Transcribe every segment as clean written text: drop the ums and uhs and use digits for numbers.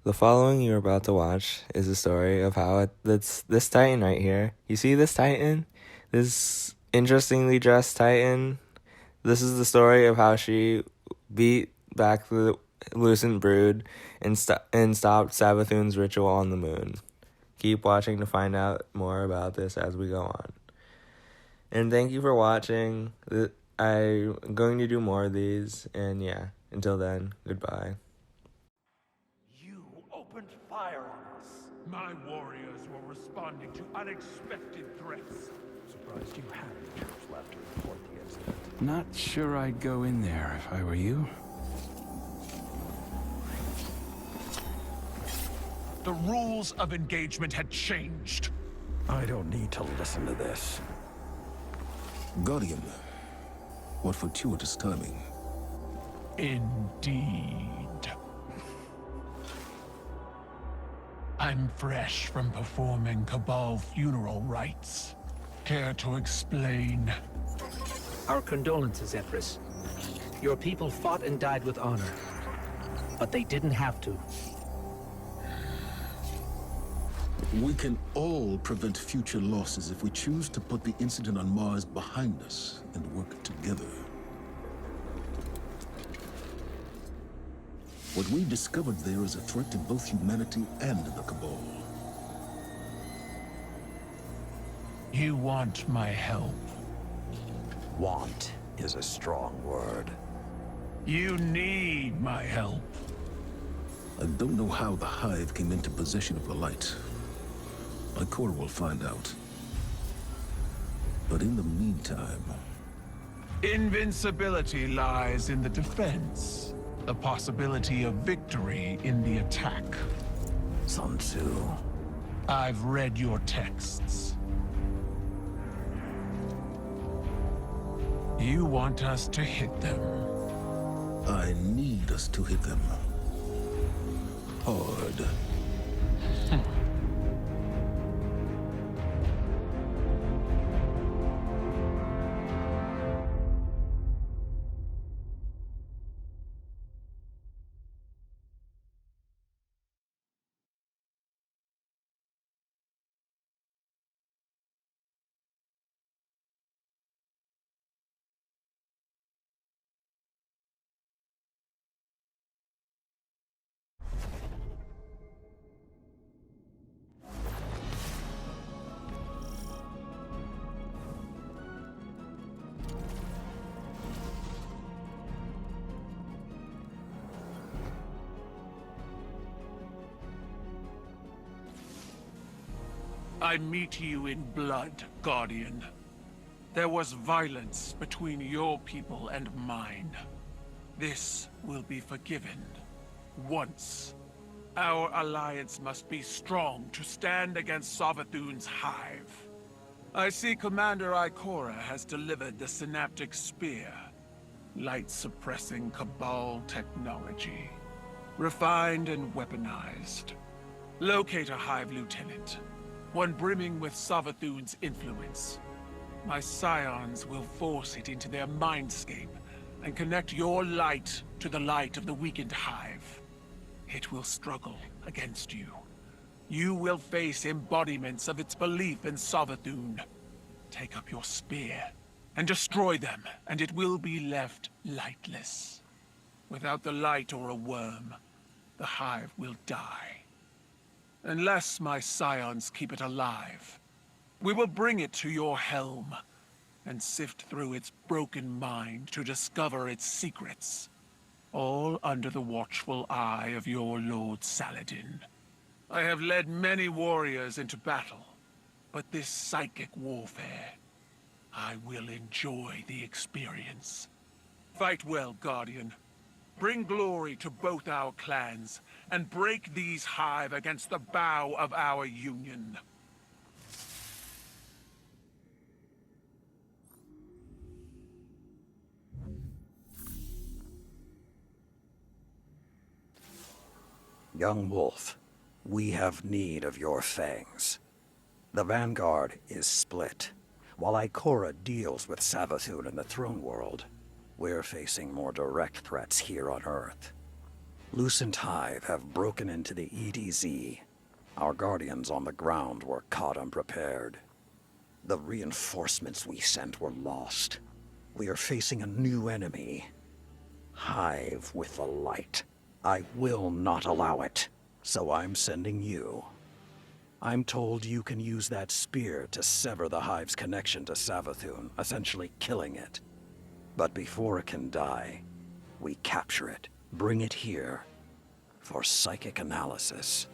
The following you're about to watch is a story of how this Titan right here. You see this Titan? This interestingly dressed Titan? This is the story of how she beat back the Lucent Brood and stopped Savathun's ritual on the moon. Keep watching to find out more about this as we go on. And thank you for watching. I'm going to do more of these, and yeah, until then, goodbye. You opened fire on us. My warriors were responding to unexpected threats. Surprised you had any troops left to report the incident. Not sure I'd go in there if I were you. The rules of engagement had changed. I don't need to listen to this. Guardian, what fortuitous timing. Indeed. I'm fresh from performing Cabal funeral rites. Care to explain? Our condolences, Empress. Your people fought and died with honor. But they didn't have to. We can all prevent future losses if we choose to put the incident on Mars behind us and work together. What we discovered there is a threat to both humanity and the Cabal. You want my help. Want is a strong word. You need my help. I don't know how the Hive came into possession of the light. My core will find out. But in the meantime... Invincibility lies in the defense. The possibility of victory in the attack. Sun Tzu. I've read your texts. You want us to hit them. I need us to hit them. Hard. I meet you in blood, Guardian. There was violence between your people and mine. This will be forgiven. Once. Our alliance must be strong to stand against Savathun's hive. I see Commander Ikora has delivered the Synaptic Spear. Light-suppressing Cabal technology. Refined and weaponized. Locate a Hive Lieutenant. One brimming with Savathun's influence. My scions will force it into their mindscape and connect your light to the light of the weakened Hive. It will struggle against you. You will face embodiments of its belief in Savathun. Take up your spear and destroy them, and it will be left lightless. Without the light or a worm, the Hive will die. Unless my scions keep it alive, we will bring it to your helm and sift through its broken mind to discover its secrets. All under the watchful eye of your Lord Saladin. I have led many warriors into battle, but this psychic warfare, I will enjoy the experience. Fight well, Guardian. Bring glory to both our clans, and break these Hive against the bow of our union. Young Wolf, we have need of your fangs. The Vanguard is split. While Ikora deals with Savathun in the Throne World, we're facing more direct threats here on Earth. Lucent Hive have broken into the EDZ. Our guardians on the ground were caught unprepared. The reinforcements we sent were lost. We are facing a new enemy. Hive with the light. I will not allow it, so I'm sending you. I'm told you can use that spear to sever the Hive's connection to Savathun, essentially killing it. But before it can die, we capture it, bring it here, for psychic analysis.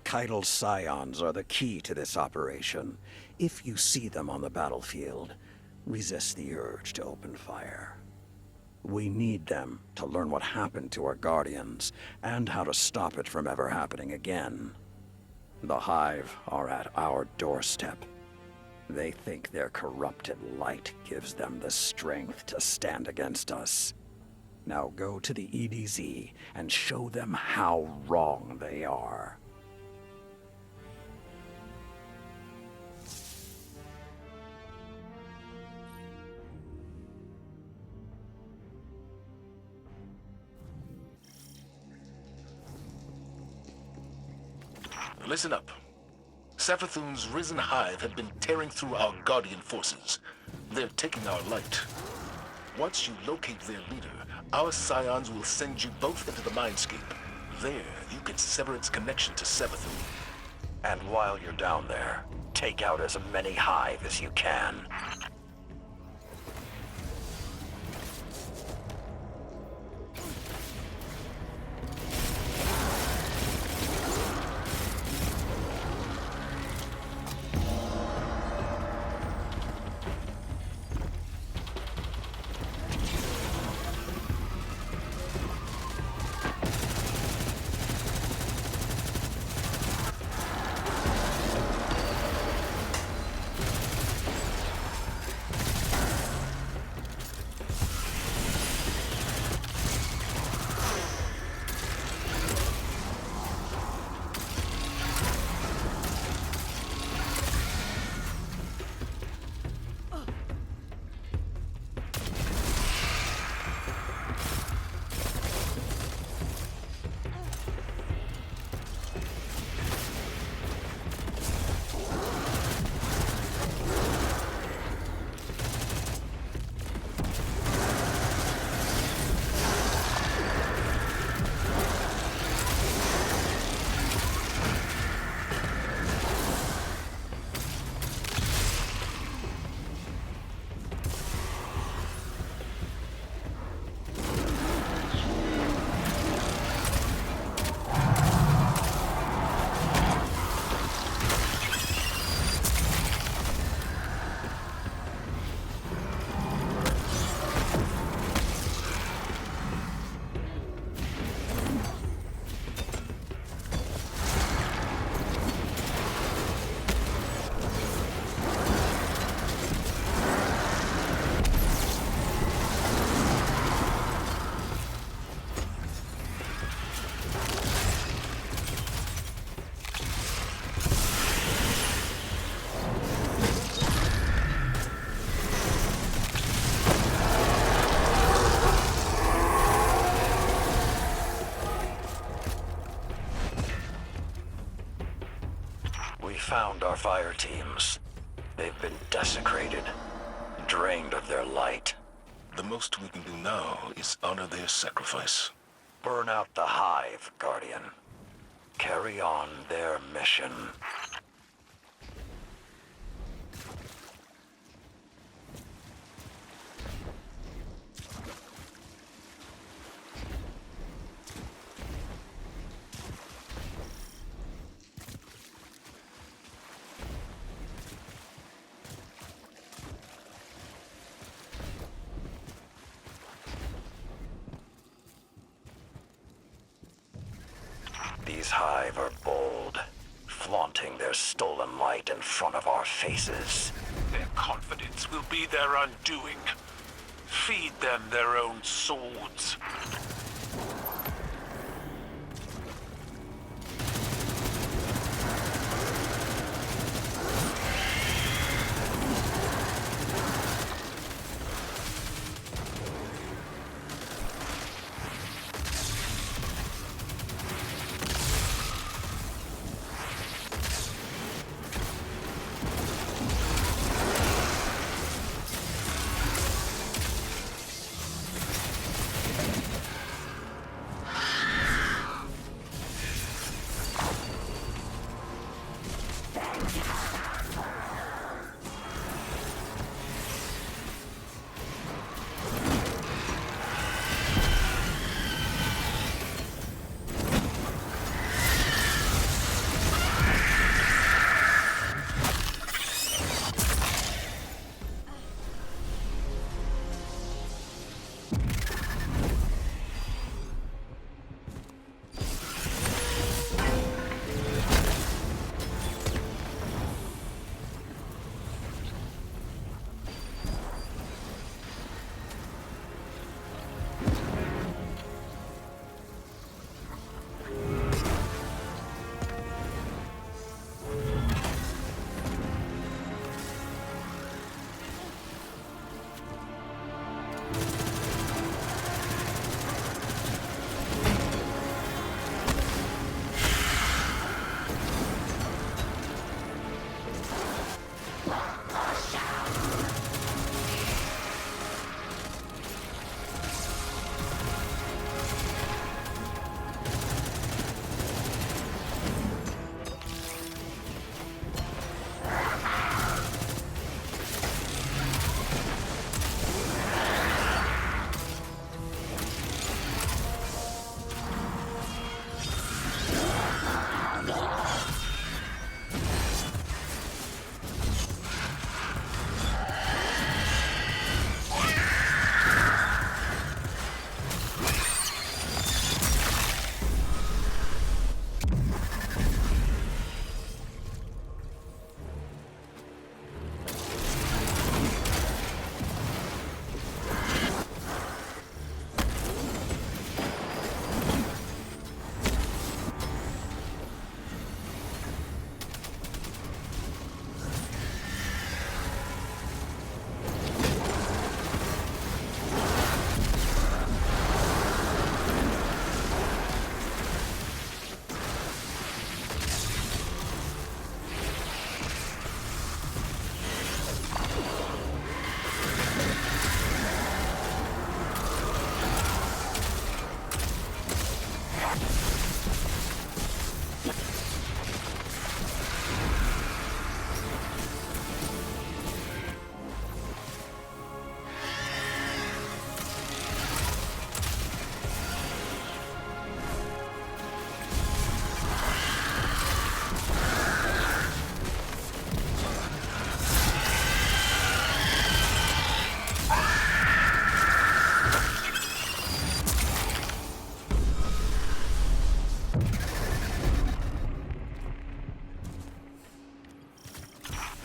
Chital scions are the key to this operation. If you see them on the battlefield, resist the urge to open fire. We need them to learn what happened to our guardians, and how to stop it from ever happening again. The Hive are at our doorstep. They think their corrupted light gives them the strength to stand against us. Now go to the EDZ and show them how wrong they are. Listen up. Savathun's risen hive have been tearing through our Guardian forces. They're taking our light. Once you locate their leader, our scions will send you both into the mindscape. There, you can sever its connection to Savathun. And while you're down there, take out as many Hive as you can. Found our fire teams. They've been desecrated, drained of their light. The most we can do now is honor their sacrifice. Burn out the Hive, Guardian. Carry on their mission. These Hive are bold, flaunting their stolen light in front of our faces. Their confidence will be their undoing. Feed them their own swords.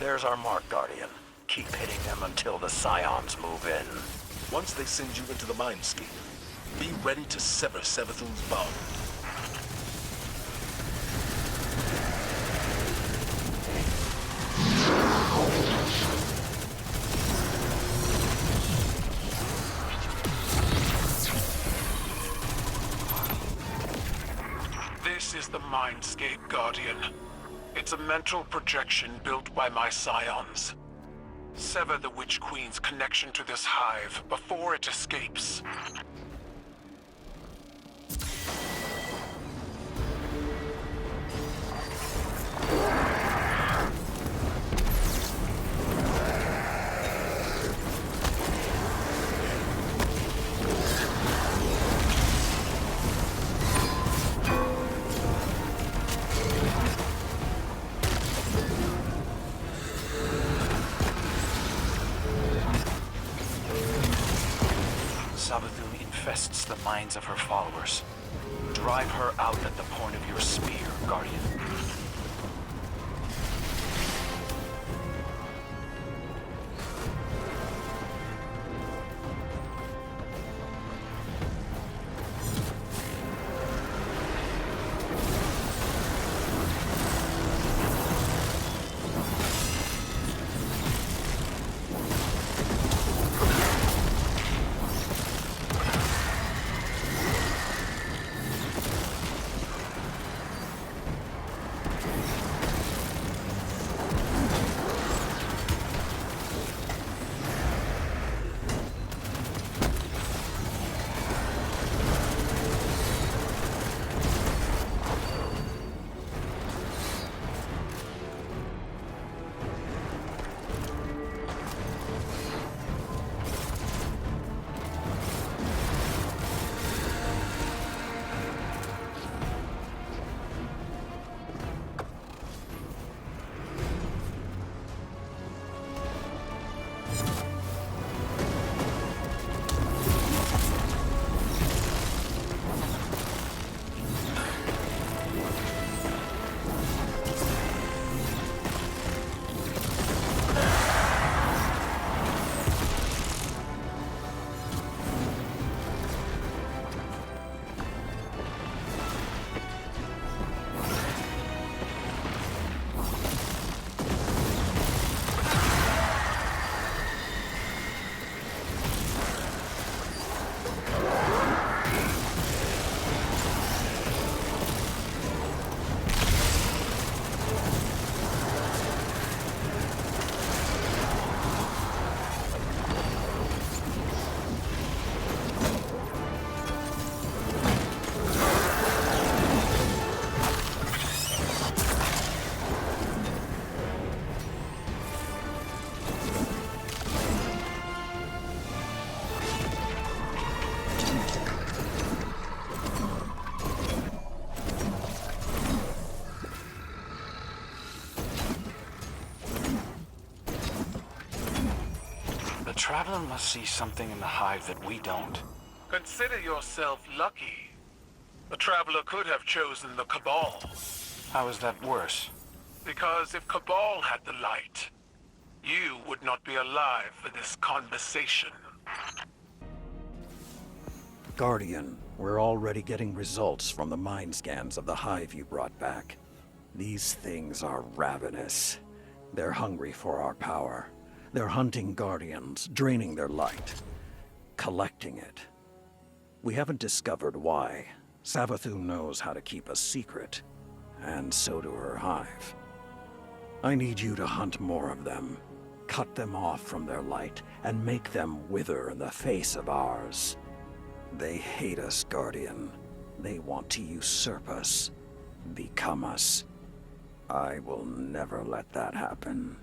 There's our mark, Guardian. Keep hitting them until the Scions move in. Once they send you into the mindscape, be ready to sever Savathun's bond. This is the Mindscape, Guardian. It's a mental projection built by my Scions. Sever the Witch Queen's connection to this hive before it escapes. Savathun infests the minds of her followers. Drive her out at the point of your spear, Guardian. The Traveler must see something in the hive that we don't. Consider yourself lucky. The Traveler could have chosen the Cabal. How is that worse? Because if Cabal had the light, you would not be alive for this conversation. Guardian, we're already getting results from the mind scans of the hive you brought back. These things are ravenous. They're hungry for our power. They're hunting Guardians, draining their light, collecting it. We haven't discovered why. Savathun knows how to keep a secret, and so do her hive. I need you to hunt more of them, cut them off from their light, and make them wither in the face of ours. They hate us, Guardian. They want to usurp us, become us. I will never let that happen.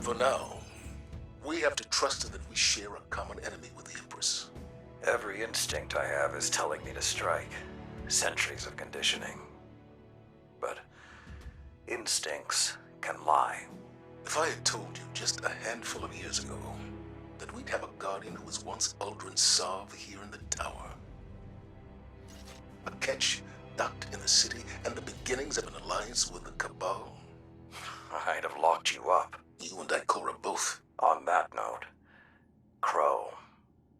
For now, we have to trust that we share a common enemy with the Empress. Every instinct I have is telling me to strike. Centuries of conditioning. But instincts can lie. If I had told you just a handful of years ago that we'd have a Guardian who was once Uldren Sov here in the tower, a catch docked in the city, and the beginnings of an alliance with the Cabal, I'd have locked you up. you and Ikora both. On that note, Crow.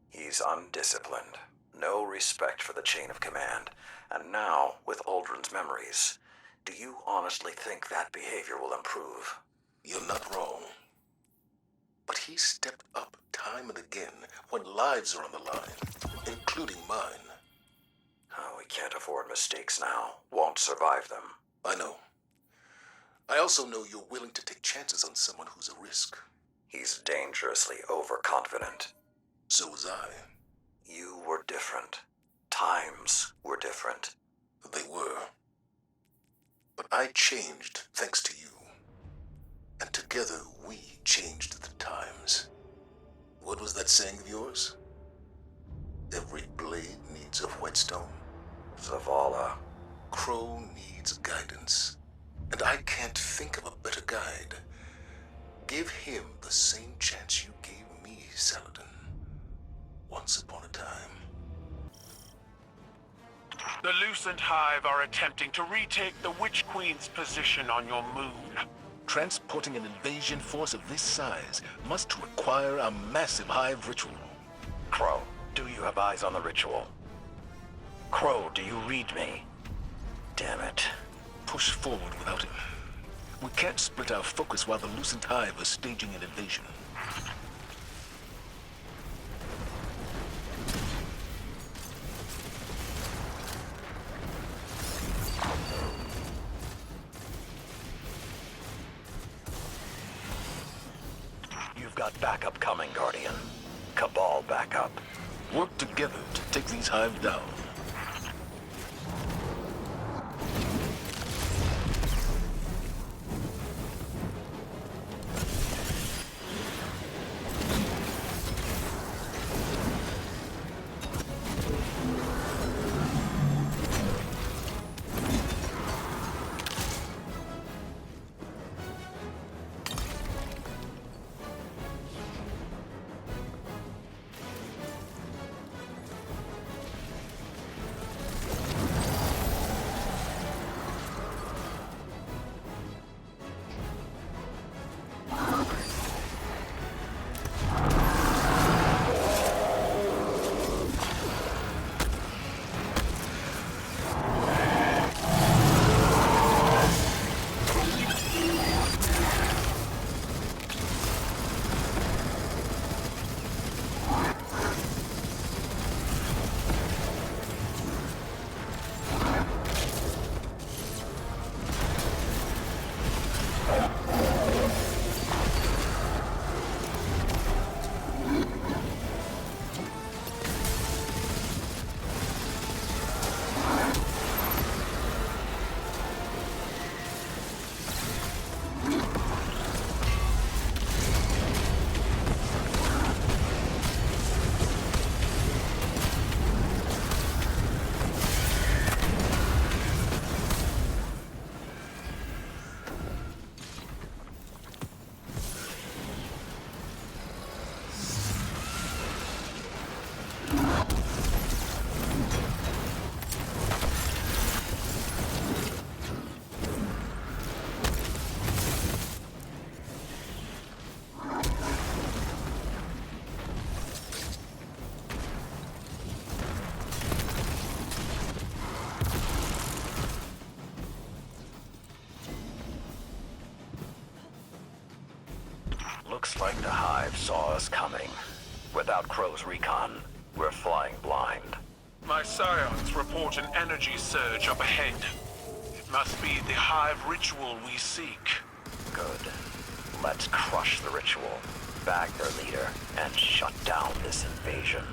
He's undisciplined. No respect for the chain of command. And now, with Uldren's memories, do you honestly think that behavior will improve? You're not wrong. But he stepped up time and again when lives are on the line, including mine. Oh, we can't afford mistakes now. Won't survive them. I know. I also know you're willing to take chances on someone who's a risk. He's dangerously overconfident. So was I. You were different. Times were different. They were. But I changed thanks to you. And together we changed the times. What was that saying of yours? Every blade needs a whetstone. Zavala. Crow needs guidance. And I can't think of a better guide. Give him the same chance you gave me, Saladin. Once upon a time. The Lucent Hive are attempting to retake the Witch Queen's position on your moon. Transporting an invasion force of this size must require a massive hive ritual. Crow, do you have eyes on the ritual? Crow, do you read me? Damn it. Push forward without him. We can't split our focus while the Lucent Hive is staging an invasion. You've got backup coming, Guardian. Cabal backup. Work together to take these hives down. Looks like the Hive saw us coming. Without Crow's recon, we're flying blind. My scions report an energy surge up ahead. It must be the Hive ritual we seek. Good. Let's crush the ritual, bag their leader, and shut down this invasion.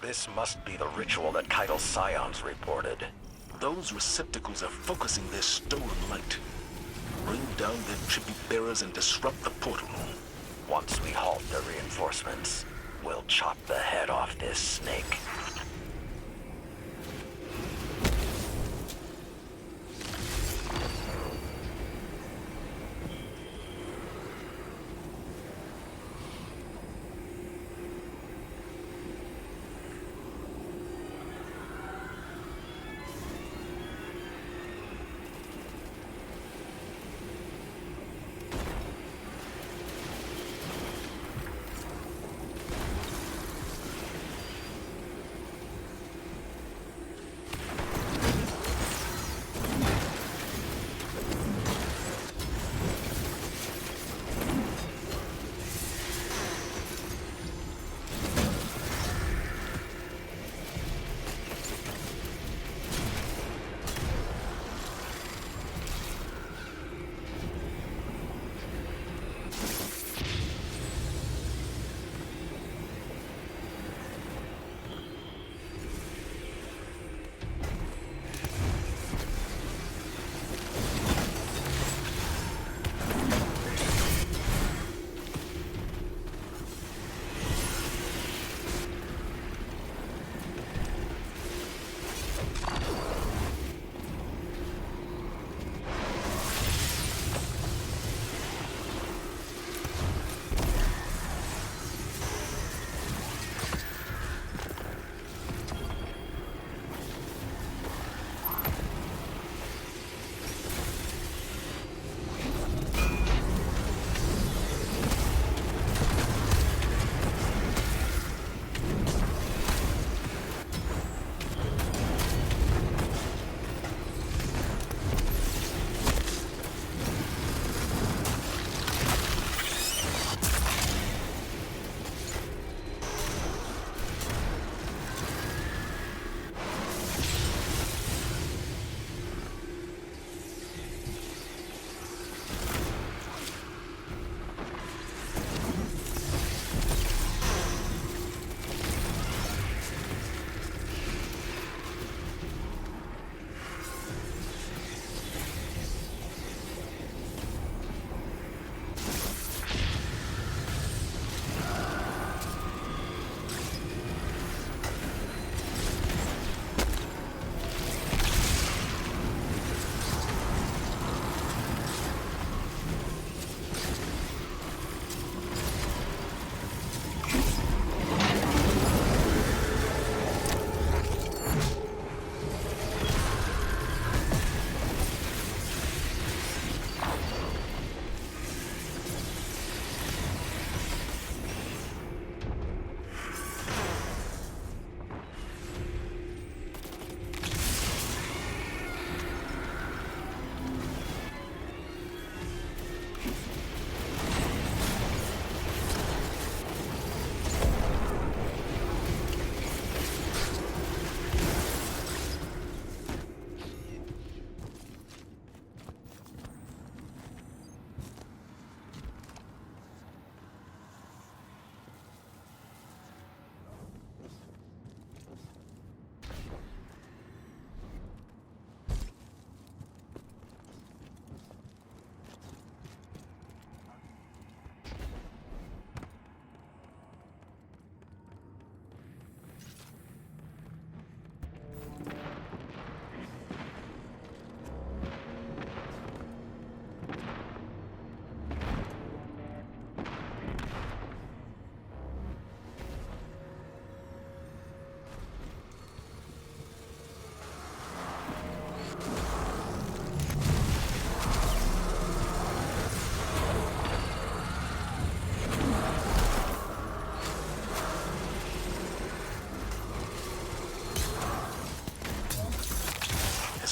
This must be the ritual that Keitel's scions reported. Those receptacles are focusing their stolen light. Bring down their tribute bearers and disrupt the portal. Once we halt the reinforcements, we'll chop the head off this snake.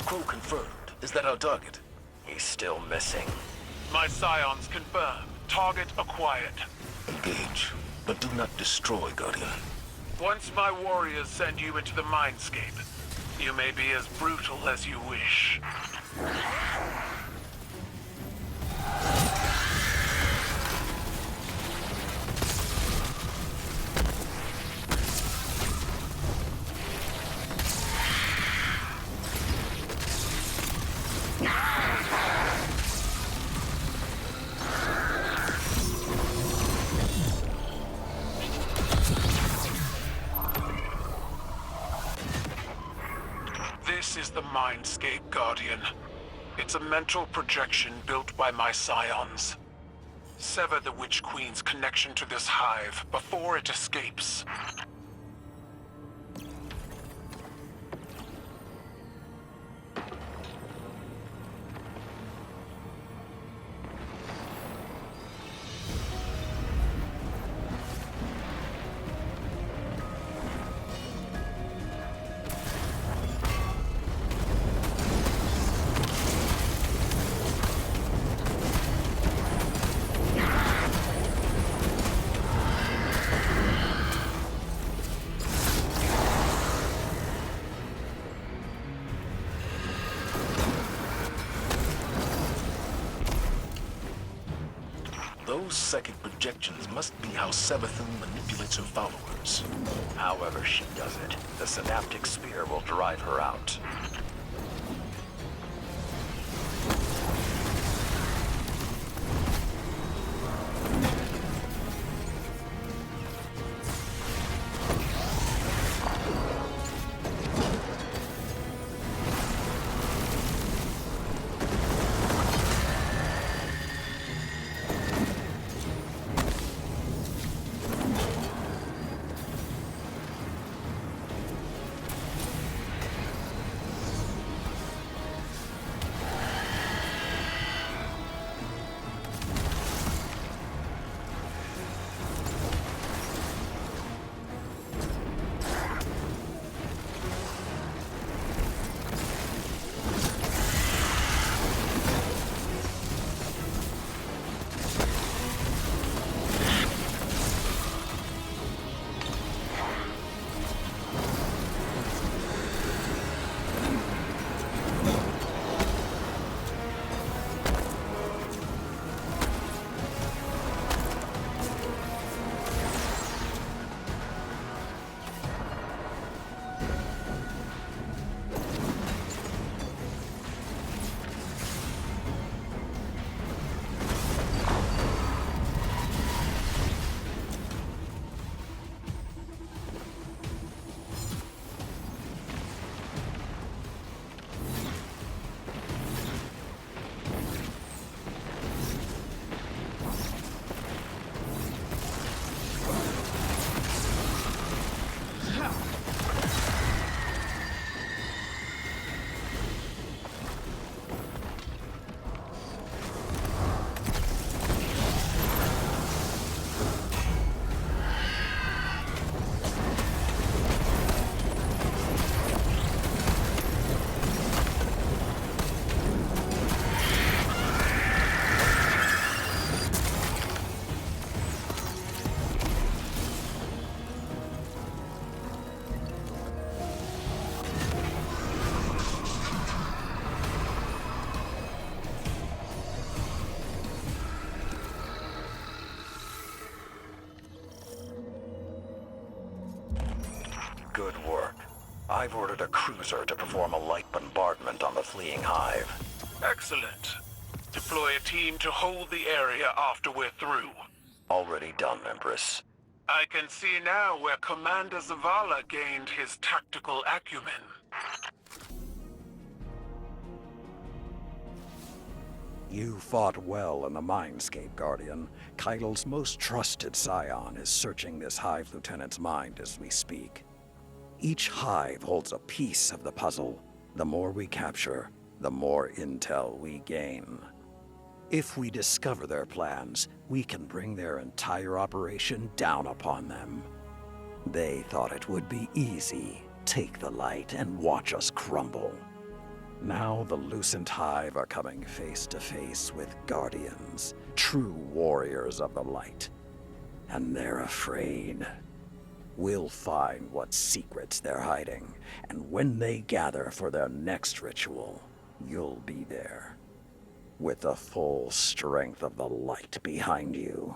Crew confirmed. Is that our target? He's still missing. My scions confirm. Target acquired. Engage, but do not destroy, Guardian. Once my warriors send you into the mindscape, you may be as brutal as you wish. This is the Mindscape, Guardian. It's a mental projection built by my scions. Sever the Witch Queen's connection to this hive before it escapes. Those psychic projections must be how Savathun manipulates her followers. However she does it, the synaptic sphere will drive her out. Good work. I've ordered a cruiser to perform a light bombardment on the fleeing hive. Excellent. Deploy a team to hold the area after we're through. Already done, Empress. I can see now where Commander Zavala gained his tactical acumen. You fought well in the Mindscape, Guardian. Keitel's most trusted scion is searching this Hive Lieutenant's mind as we speak. Each hive holds a piece of the puzzle. The more we capture, the more intel we gain. If we discover their plans, we can bring their entire operation down upon them. They thought it would be easy. Take the light and watch us crumble. Now the Lucent Hive are coming face to face with Guardians, true warriors of the light. And they're afraid. We'll find what secrets they're hiding, and when they gather for their next ritual, you'll be there, with the full strength of the light behind you.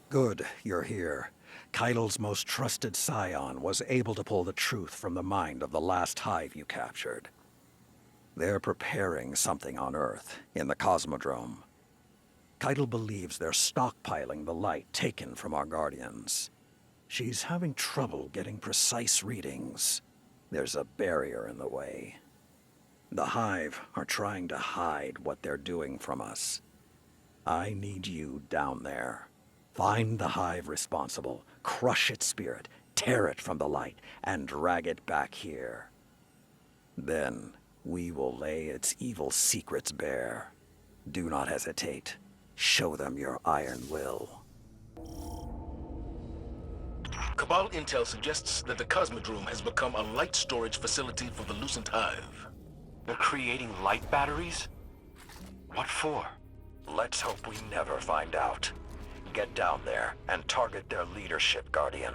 Good, you're here. Keitel's most trusted scion was able to pull the truth from the mind of the last hive you captured. They're preparing something on Earth, in the Cosmodrome. Keitel believes they're stockpiling the light taken from our Guardians. She's having trouble getting precise readings. There's a barrier in the way. The Hive are trying to hide what they're doing from us. I need you down there. Find the Hive responsible, crush its spirit, tear it from the light, and drag it back here. Then we will lay its evil secrets bare. Do not hesitate. Show them your iron will. Cabal intel suggests that the Cosmodrome has become a light storage facility for the Lucent Hive. They're creating light batteries? What for? Let's hope we never find out. Get down there and target their leadership, Guardian.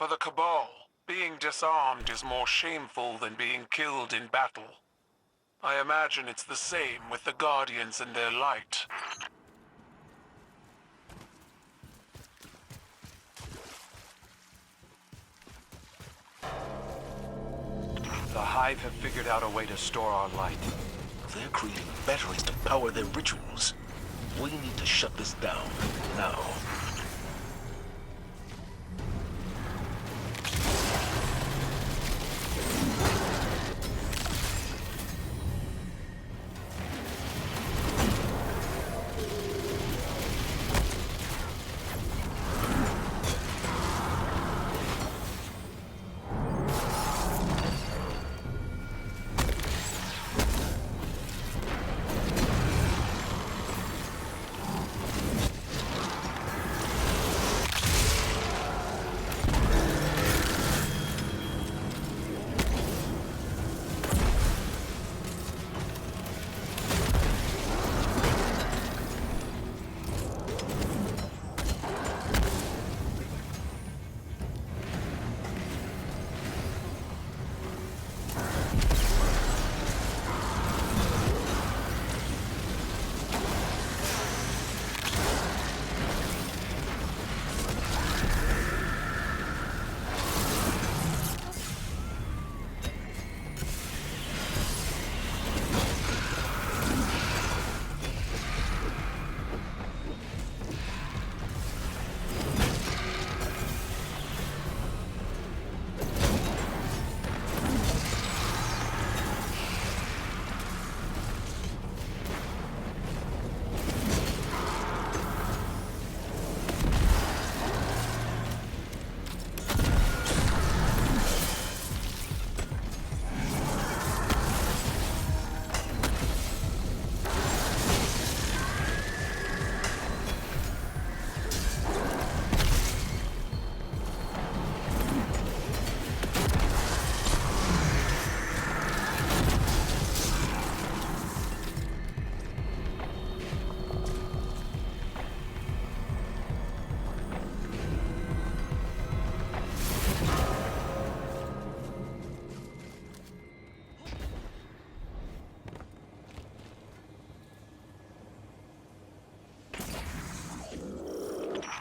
For the Cabal, being disarmed is more shameful than being killed in battle. I imagine it's the same with the Guardians and their light. Hive have figured out a way to store our light. They're creating batteries to power their rituals. We need to shut this down, now.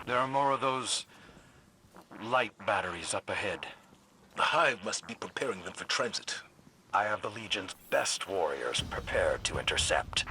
There are more of those light batteries up ahead. The Hive must be preparing them for transit. I have the Legion's best warriors prepared to intercept.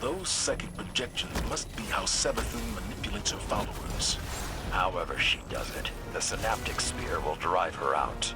Those psychic projections must be how Savathun manipulates her followers. However she does it, the synaptic spear will drive her out.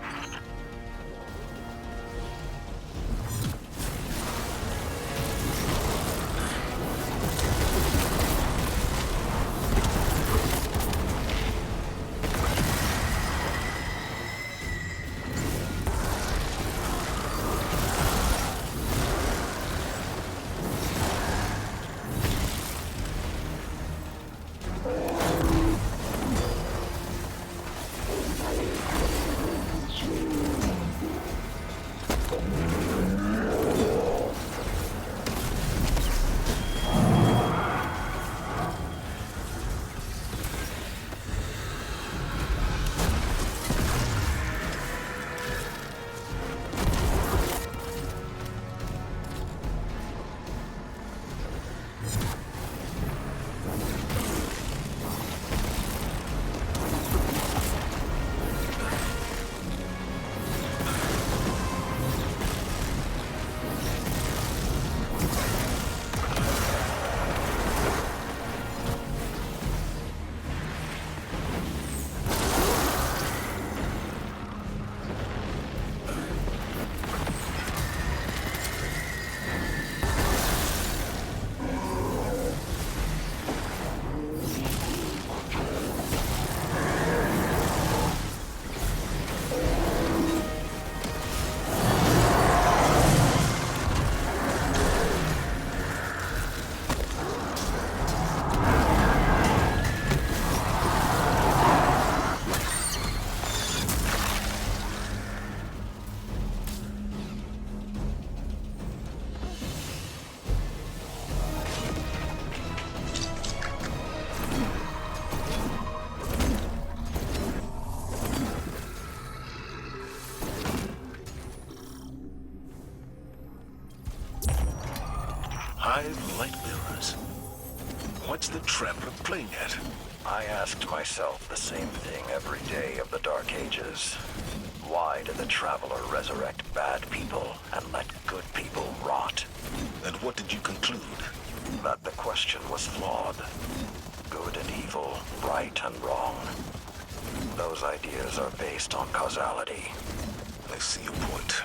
Hive light bearers. What's the Traveler playing at? I asked myself the same thing every day of the Dark Ages. Why did the Traveler resurrect bad people and let good people rot? And what did you conclude? That the question was flawed. Good and evil, right and wrong. Those ideas are based on causality. I see your point.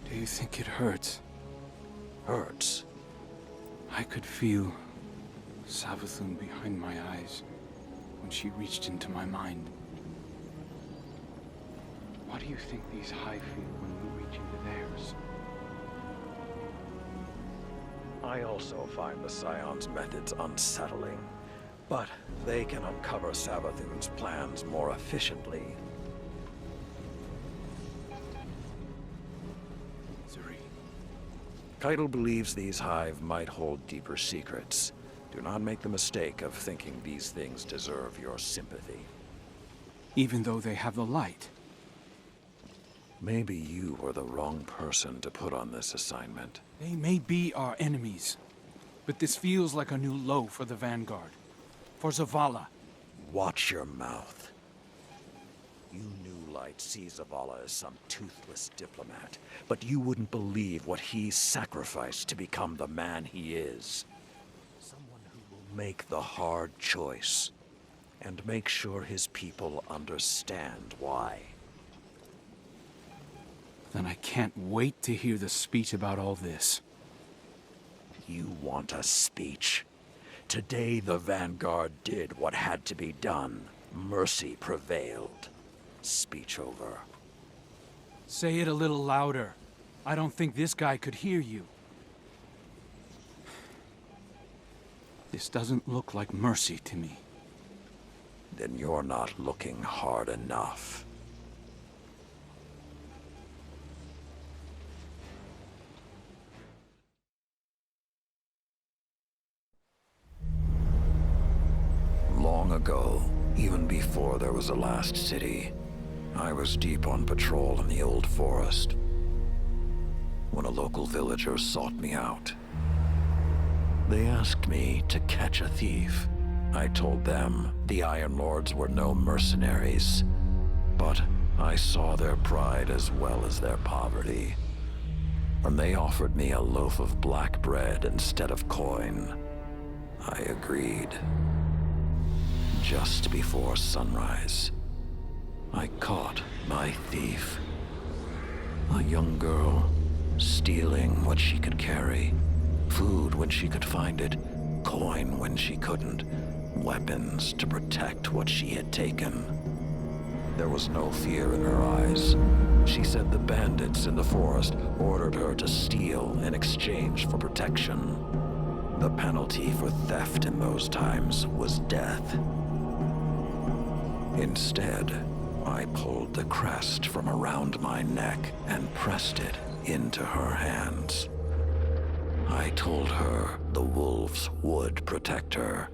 Do you think it hurts? Hurts. I could feel Savathun behind my eyes when she reached into my mind. What do you think these hive feel when we reach into theirs? I also find the Scion's methods unsettling, but they can uncover Savathun's plans more efficiently. Zuri. Keitel believes these hive might hold deeper secrets. Do not make the mistake of thinking these things deserve your sympathy. Even though they have the light. Maybe you were the wrong person to put on this assignment. They may be our enemies, but this feels like a new low for the Vanguard. For Zavala. Watch your mouth. You New Light see Zavala as some toothless diplomat, but you wouldn't believe what he sacrificed to become the man he is. Someone who will make the hard choice, and make sure his people understand why. Then I can't wait to hear the speech about all this. You want a speech? Today the Vanguard did what had to be done. Mercy prevailed. Speech over. Say it a little louder. I don't think this guy could hear you. This doesn't look like mercy to me. Then you're not looking hard enough. Long ago, even before there was a last city, I was deep on patrol in the old forest when a local villager sought me out. They asked me to catch a thief. I told them the Iron Lords were no mercenaries, but I saw their pride as well as their poverty. And they offered me a loaf of black bread instead of coin. I agreed. Just before sunrise, I caught my thief. A young girl, stealing what she could carry. Food when she could find it, coin when she couldn't, weapons to protect what she had taken. There was no fear in her eyes. She said the bandits in the forest ordered her to steal in exchange for protection. The penalty for theft in those times was death. Instead, I pulled the crest from around my neck and pressed it into her hands. I told her the wolves would protect her.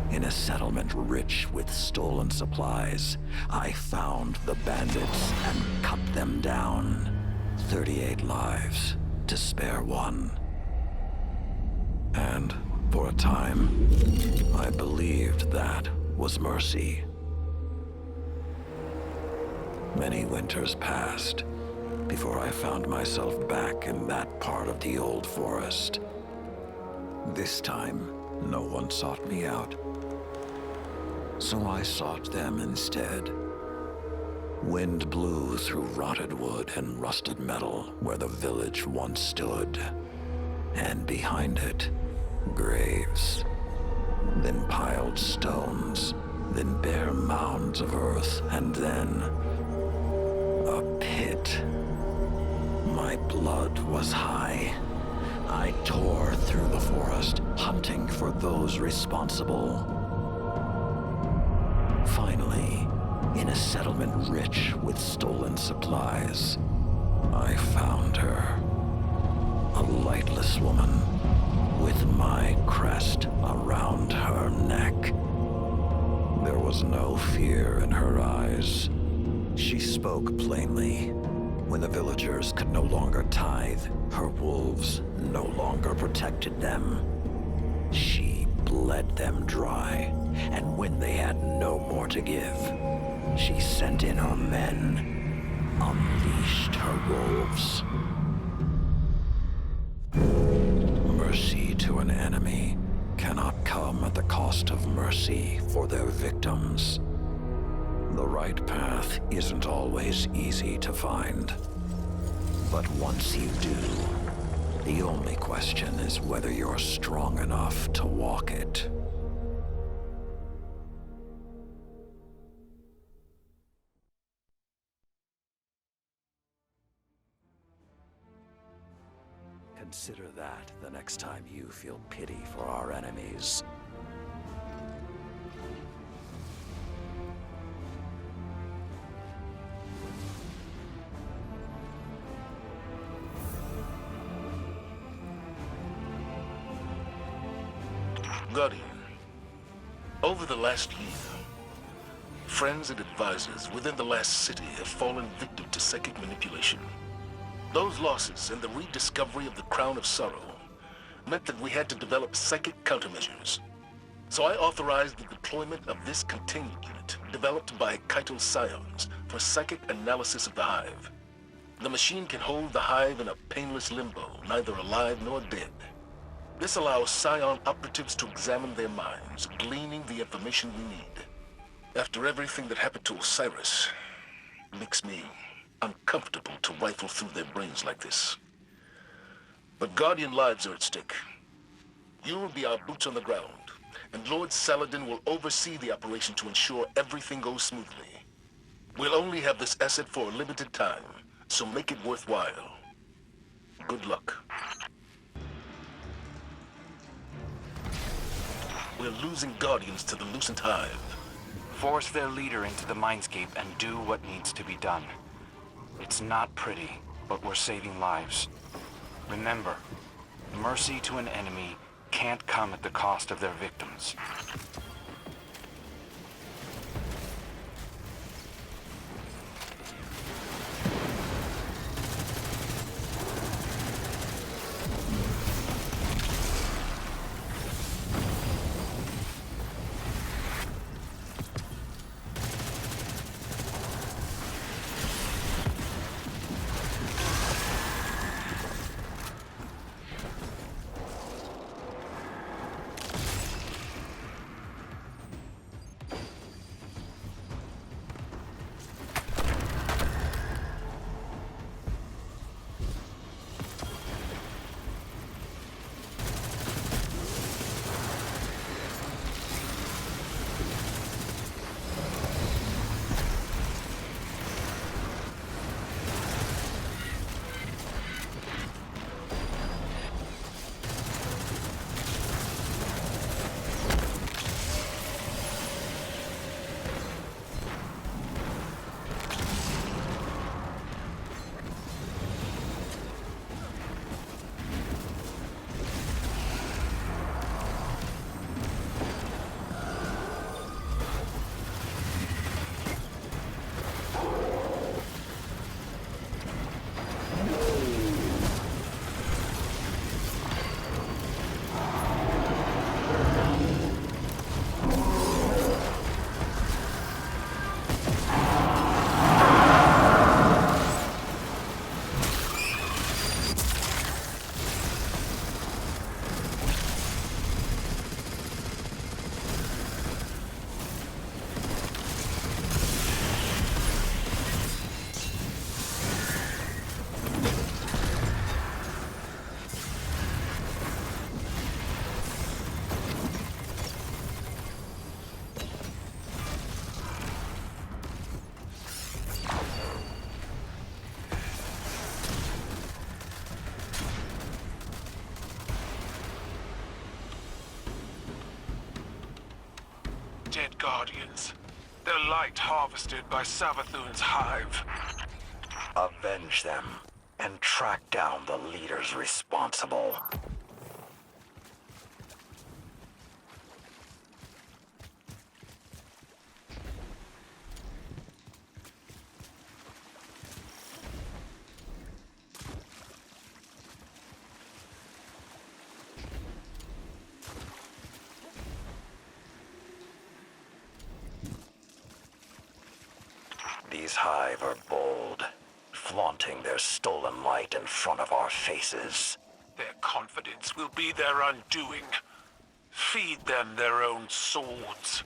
In a settlement rich with stolen supplies, I found the bandits and cut them down. 38 lives to spare one. And for a time, I believed that was mercy. Many winters passed before I found myself back in that part of the old forest. This time, no one sought me out. So I sought them instead. Wind blew through rotted wood and rusted metal where the village once stood. And behind it, graves. Then piled stones. Then bare mounds of earth. And then a pit. My blood was high. I tore through the forest, hunting for those responsible. Finally, in a settlement rich with stolen supplies, I found her. A lightless woman with my crest around her neck. There was no fear in her eyes. She spoke plainly. When the villagers could no longer tithe, her wolves no longer protected them. She bled them dry, and when they had no more to give, she sent in her men, unleashed her wolves. Mercy to an enemy cannot come at the cost of mercy for their victims. The right path isn't always easy to find. But once you do, the only question is whether you're strong enough to walk it. Consider that the next time you feel pity for our enemies. Guardian, over the last year, friends and advisors within the last city have fallen victim to psychic manipulation. Those losses and the rediscovery of the Crown of Sorrow meant that we had to develop psychic countermeasures. So I authorized the deployment of this containment unit developed by Kaito's Scions for psychic analysis of the hive. The machine can hold the hive in a painless limbo, neither alive nor dead. This allows Scion operatives to examine their minds, gleaning the information we need. After everything that happened to Osiris, it makes me uncomfortable to rifle through their brains like this. But Guardian lives are at stake. You will be our boots on the ground, and Lord Saladin will oversee the operation to ensure everything goes smoothly. We'll only have this asset for a limited time, so make it worthwhile. Good luck. We're losing Guardians to the Lucent Hive. Force their leader into the mindscape and do what needs to be done. It's not pretty, but we're saving lives. Remember, mercy to an enemy can't come at the cost of their victims. Dead Guardians. Their light harvested by Savathun's hive. Avenge them and track down the leaders responsible. This hive are bold, flaunting their stolen light in front of our faces. Their confidence will be their undoing. Feed them their own swords.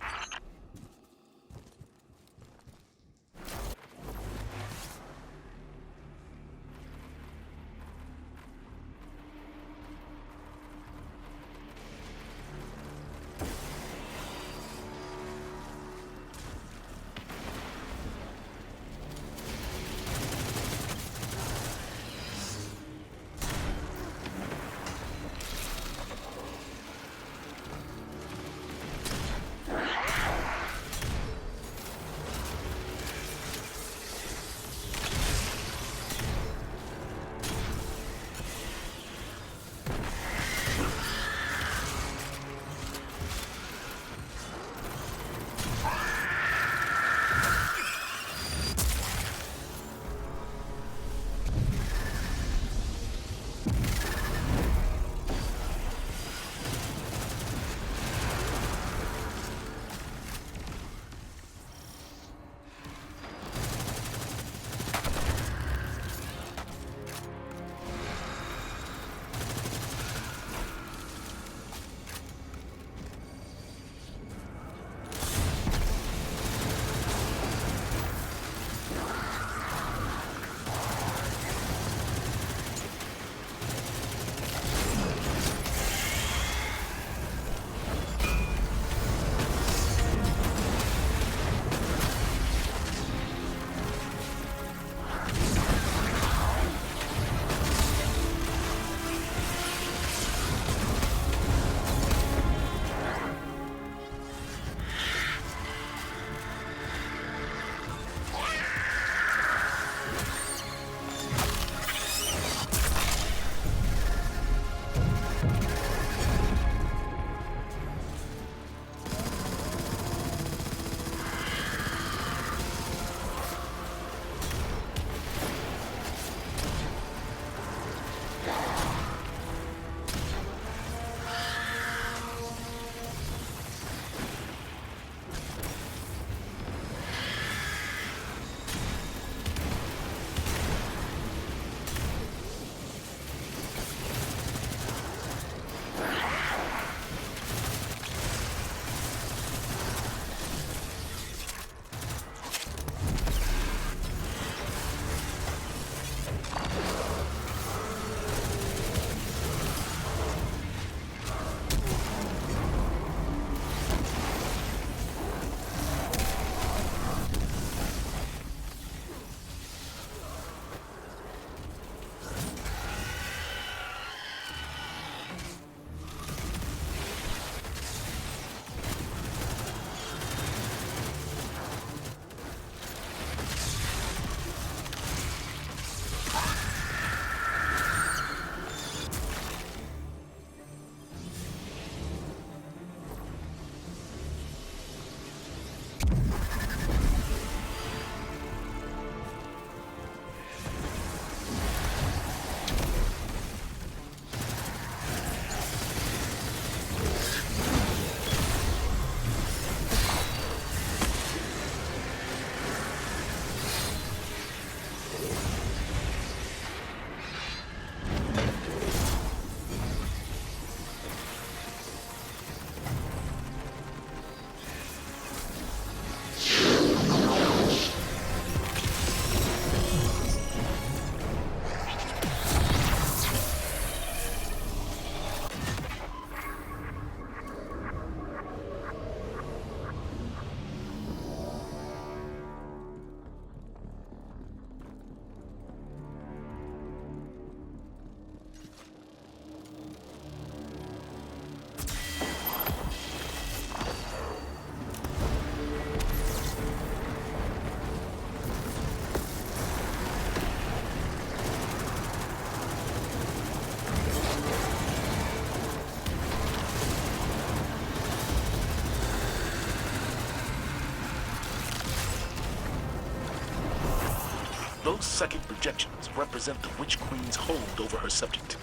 Those second projections represent the Witch Queen's hold over her subject.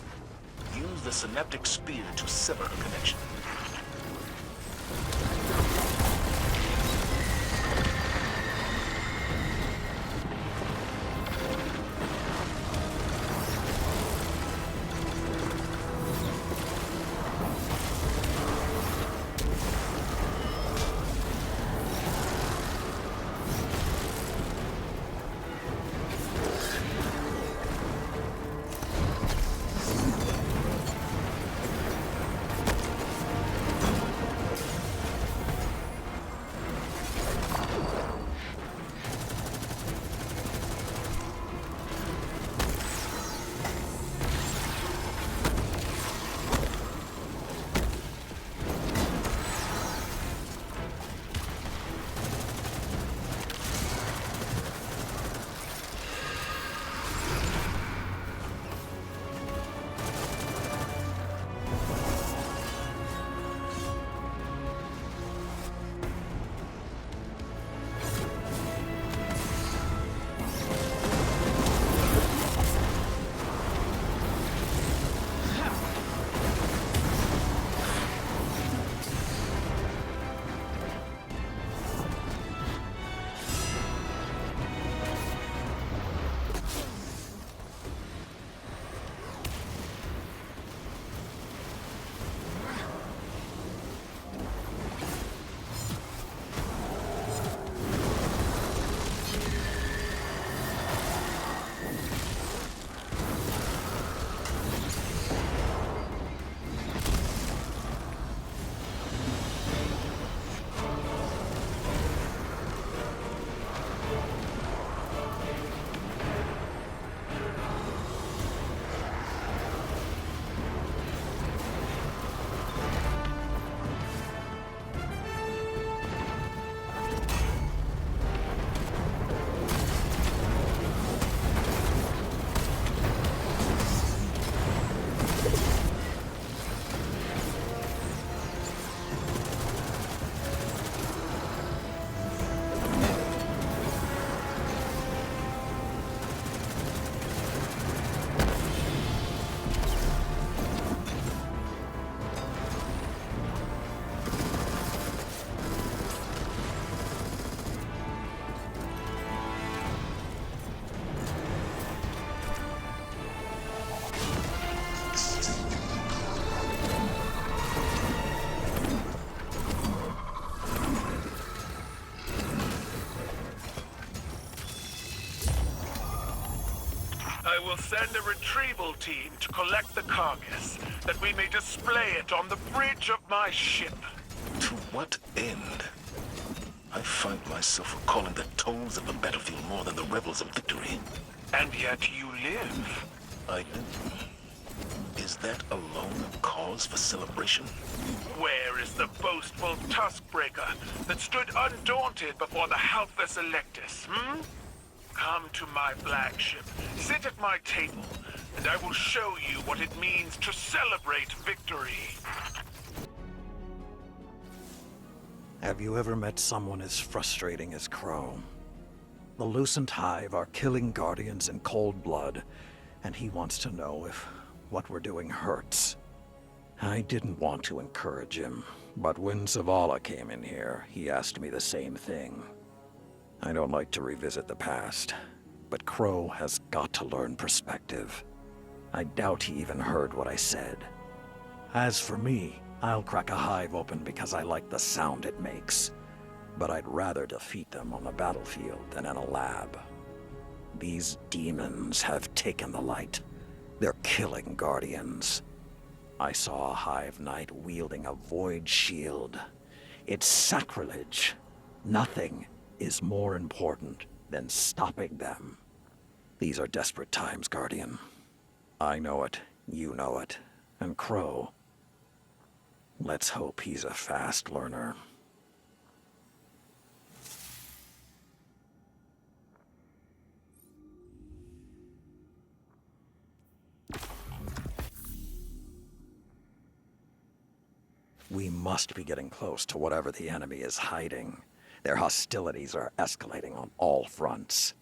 Use the synaptic spear to sever her connection. I will send a retrieval team to collect the carcass, that we may display it on the bridge of my ship. To what end? I find myself recalling the tolls of the battlefield more than the revels of victory. And yet you live. I do. Is that alone a cause for celebration? Where is the boastful Tuskbreaker that stood undaunted before the Halphus Electus, Come to my flagship, sit at my table, and I will show you what it means to celebrate victory. Have you ever met someone as frustrating as Crow? The Lucent Hive are killing Guardians in cold blood, and he wants to know if what we're doing hurts. I didn't want to encourage him, but when Zavala came in here, he asked me the same thing. I don't like to revisit the past, but Crow has got to learn perspective. I doubt he even heard what I said. As for me, I'll crack a hive open because I like the sound it makes. But I'd rather defeat them on the battlefield than in a lab. These demons have taken the light. They're killing Guardians. I saw a Hive Knight wielding a void shield. It's sacrilege. Nothing is more important than stopping them. These are desperate times, Guardian. I know it, you know it, and Crow. Let's hope he's a fast learner. We must be getting close to whatever the enemy is hiding. Their hostilities are escalating on all fronts.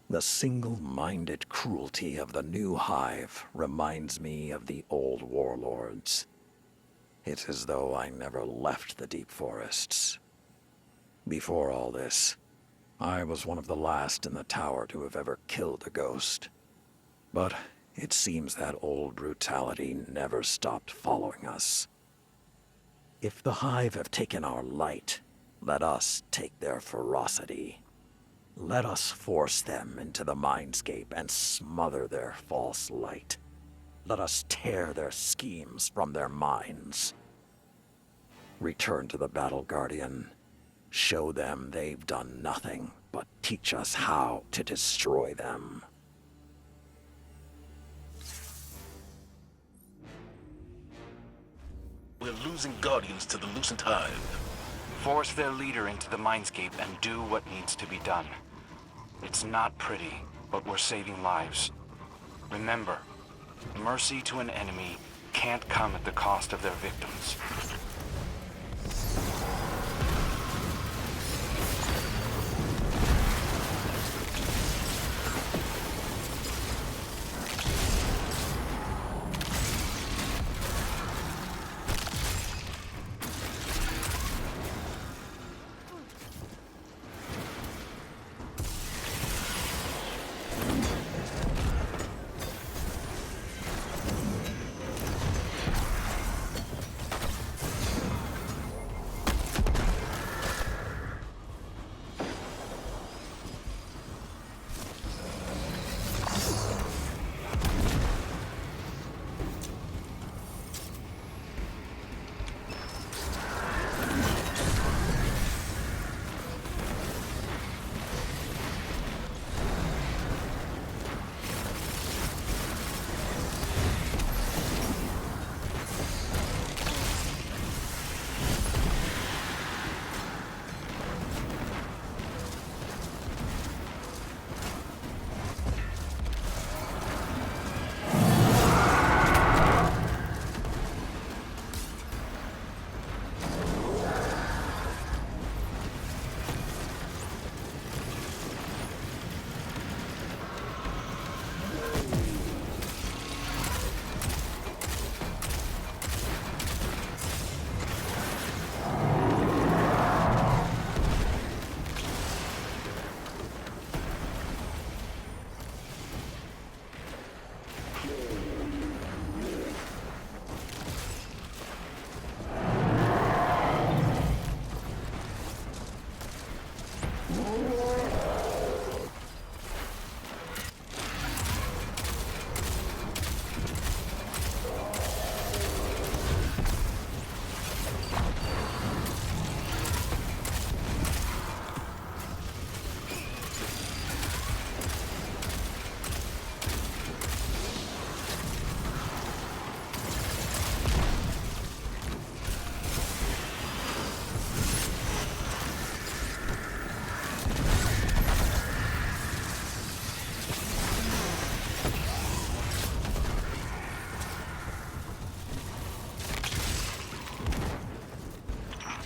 The single-minded cruelty of the new hive reminds me of the old warlords. It's as though I never left the deep forests. Before all this, I was one of the last in the tower to have ever killed a ghost. But it seems that old brutality never stopped following us. If the hive have taken our light, let us take their ferocity. Let us force them into the mindscape and smother their false light. Let us tear their schemes from their minds. Return to the battle, Guardian. Show them they've done nothing but teach us how to destroy them. We're losing Guardians to the Lucent Hive. Force their leader into the mindscape and do what needs to be done. It's not pretty, but we're saving lives. Remember, mercy to an enemy can't come at the cost of their victims.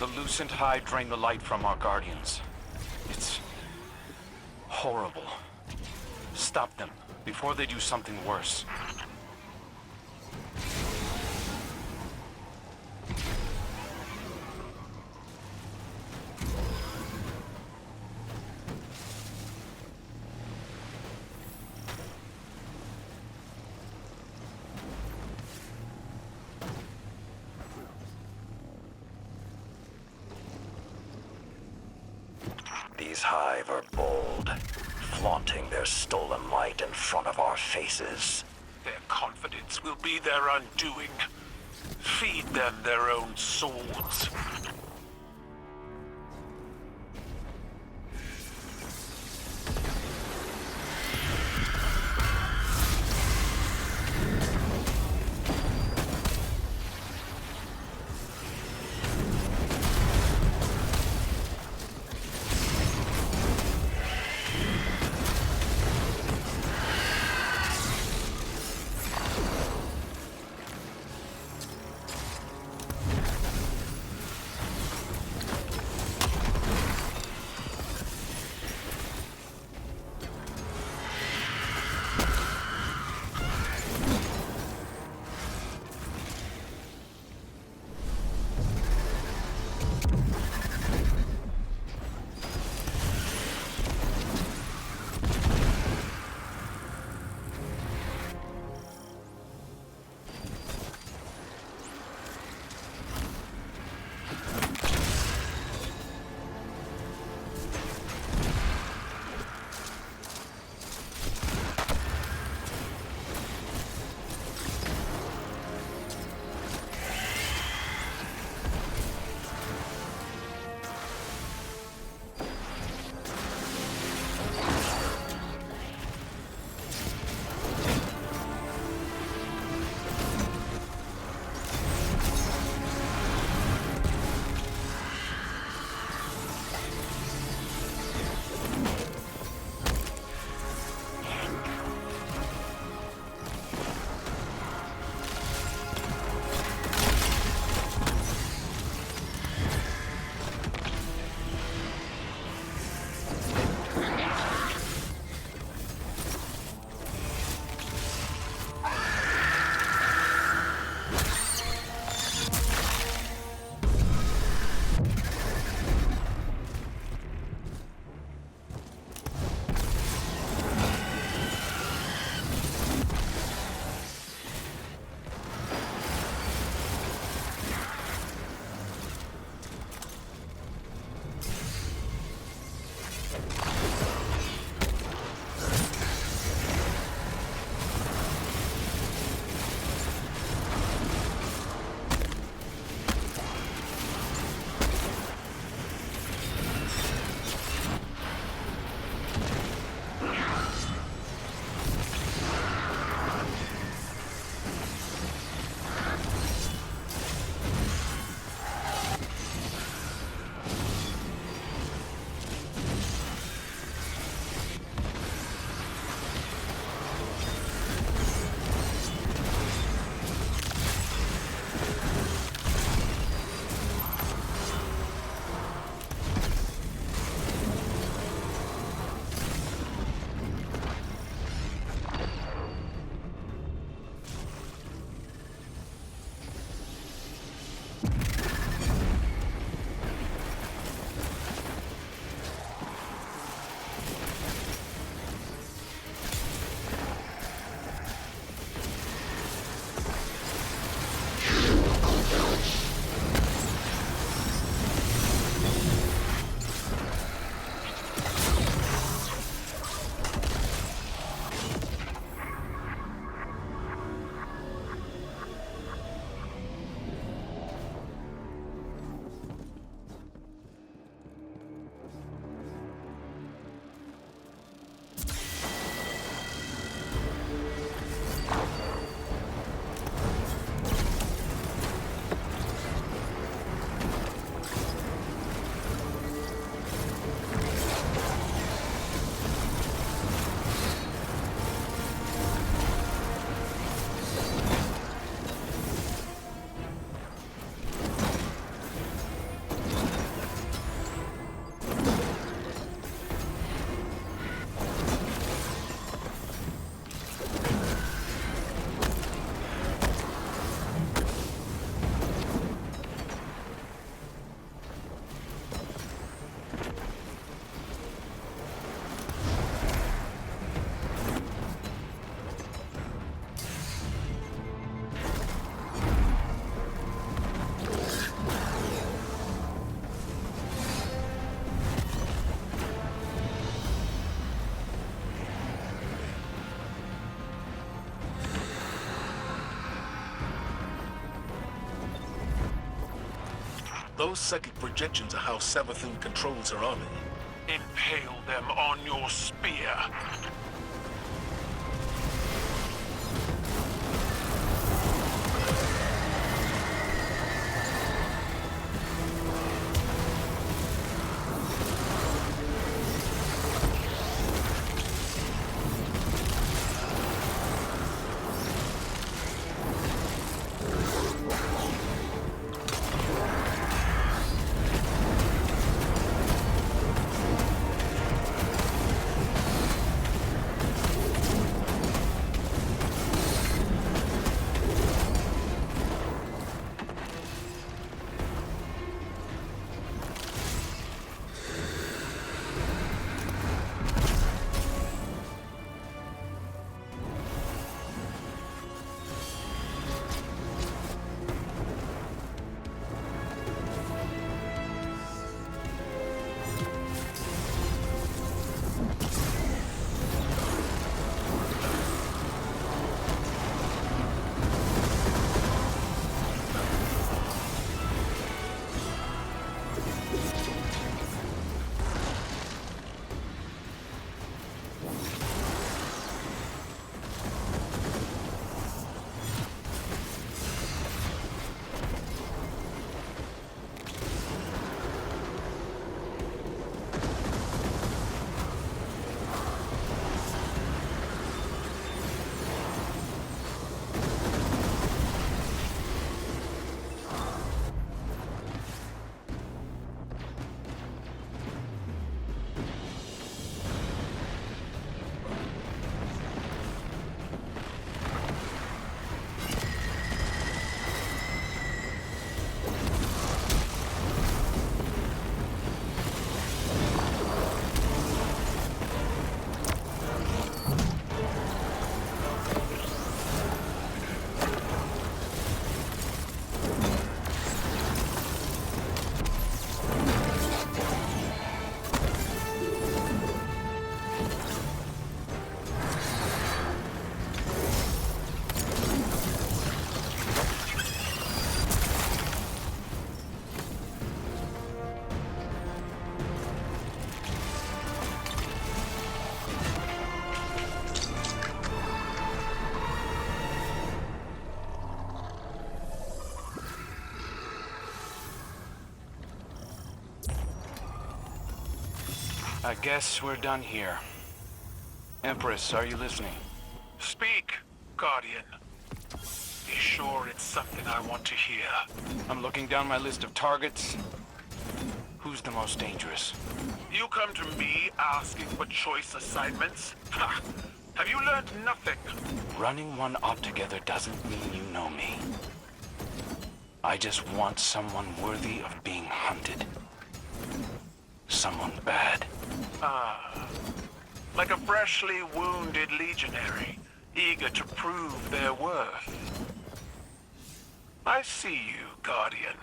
The Lucent Hive drained the light from our guardians. It's horrible. Stop them before they do something worse. These hive are bold, flaunting their stolen light in front of our faces. Their confidence will be their undoing. Feed them their own swords. Those psychic projections are how Savathun controls her army. Impale them on your spear. I guess we're done here. Empress, are you listening? Speak, Guardian. Be sure it's something I want to hear. I'm looking down my list of targets. Who's the most dangerous? You come to me asking for choice assignments? Ha! Have you learned nothing? Running one op together doesn't mean you know me. I just want someone worthy of being hunted. Someone bad. Like a freshly wounded legionary, eager to prove their worth. I see you, Guardian.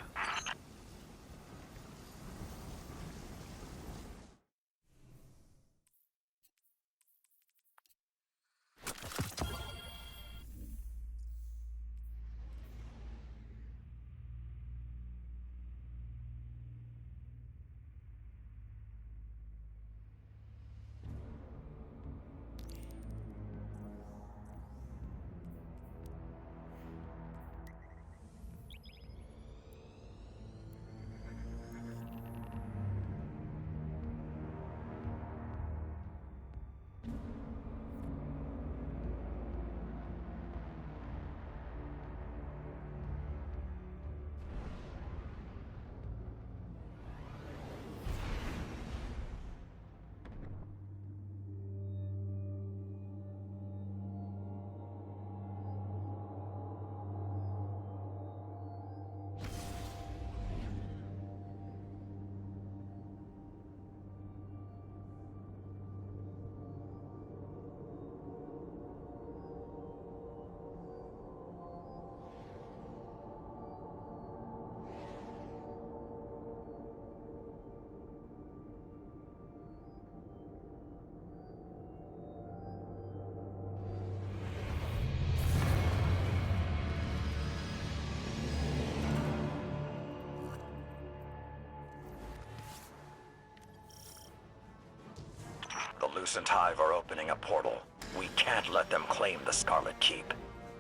Translucent Hive are opening a portal. We can't let them claim the Scarlet Keep.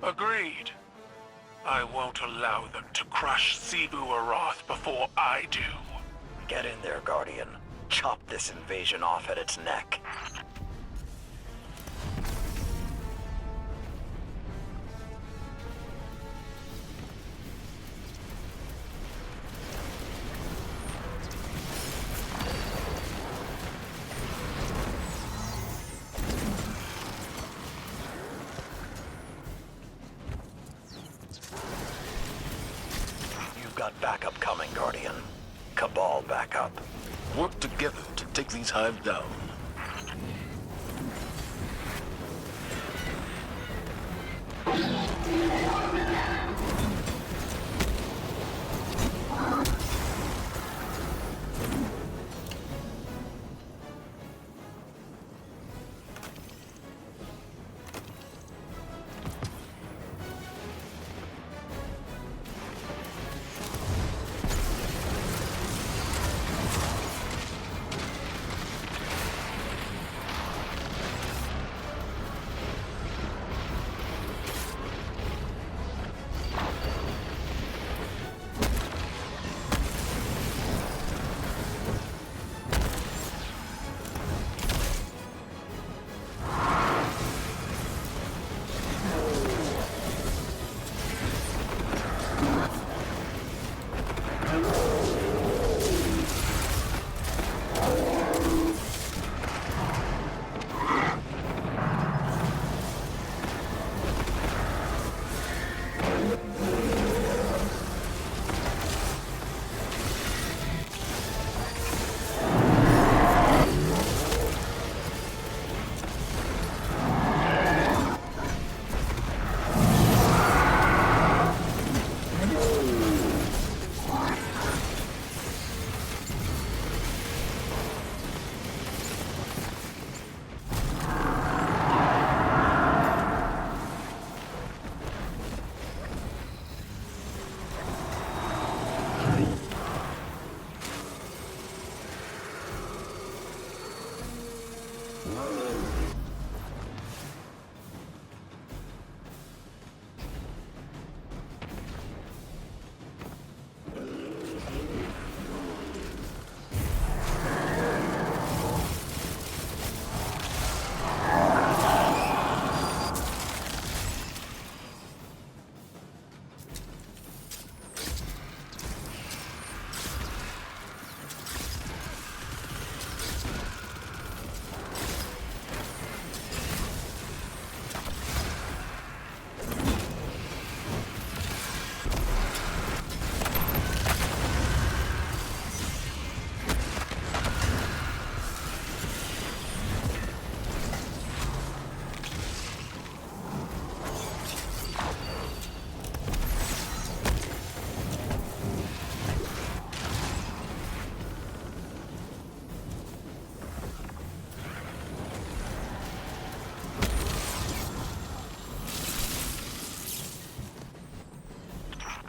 Agreed. I won't allow them to crush Sivu Arath before I do. Get in there, Guardian. Chop this invasion off at its neck. You've got backup coming, Guardian. Cabal backup. Work together to take these hive down.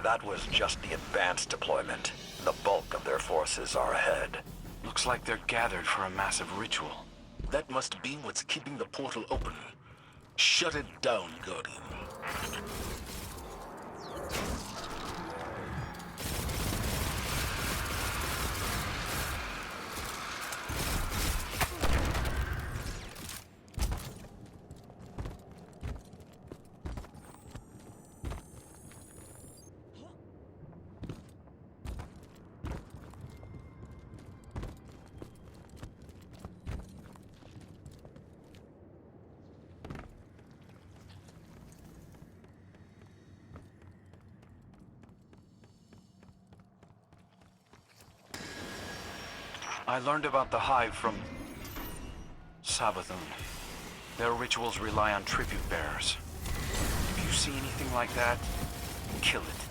That was just the advanced deployment. The bulk of their forces are ahead. Looks like they're gathered for a massive ritual. That must be what's keeping the portal open. Shut it down, Guardian. I learned about the hive from Savathun. Their rituals rely on tribute bearers. If you see anything like that, kill it.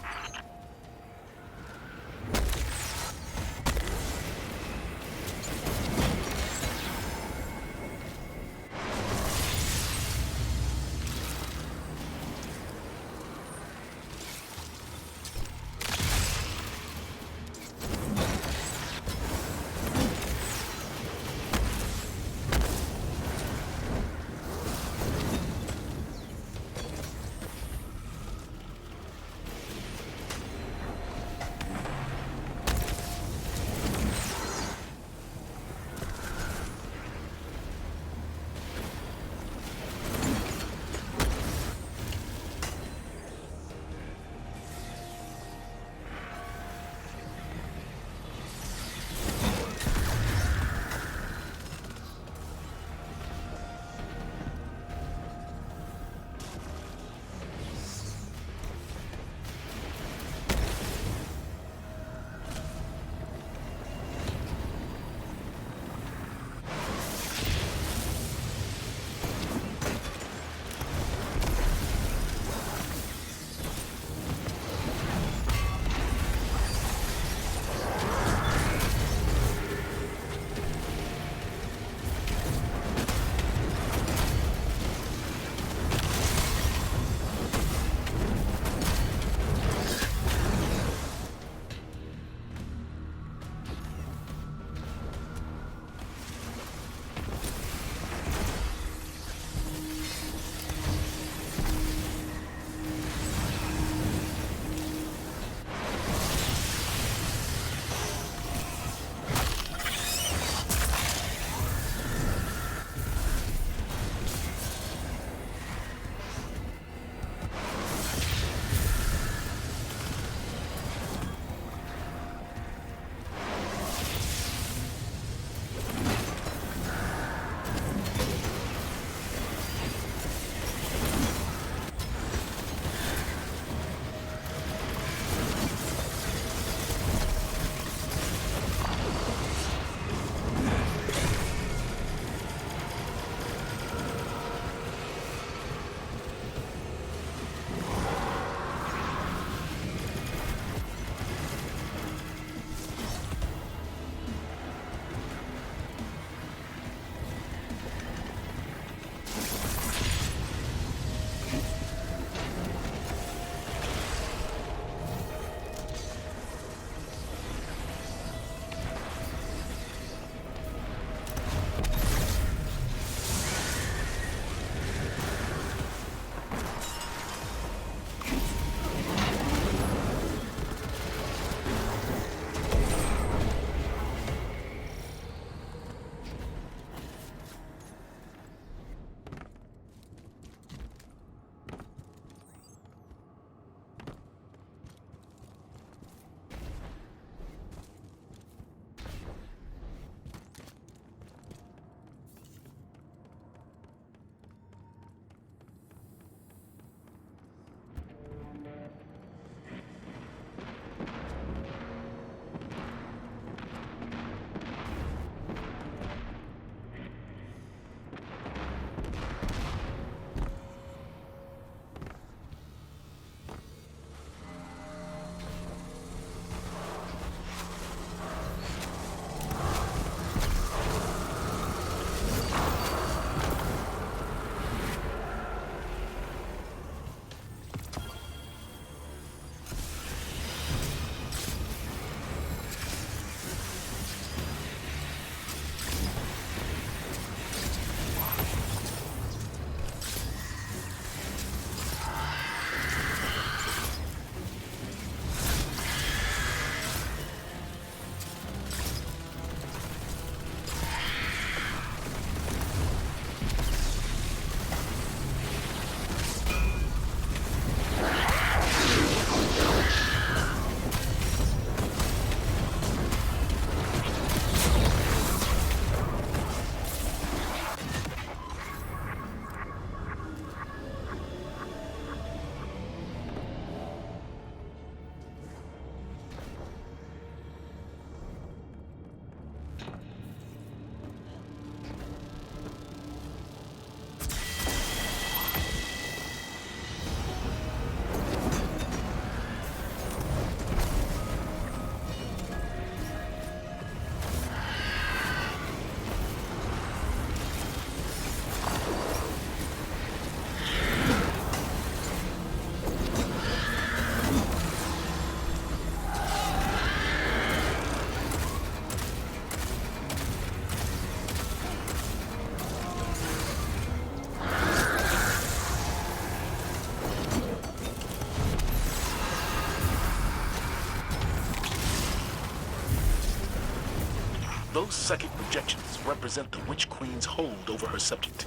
Those psychic projections represent the Witch Queen's hold over her subject.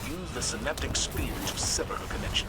Use the synaptic spear to sever her connection.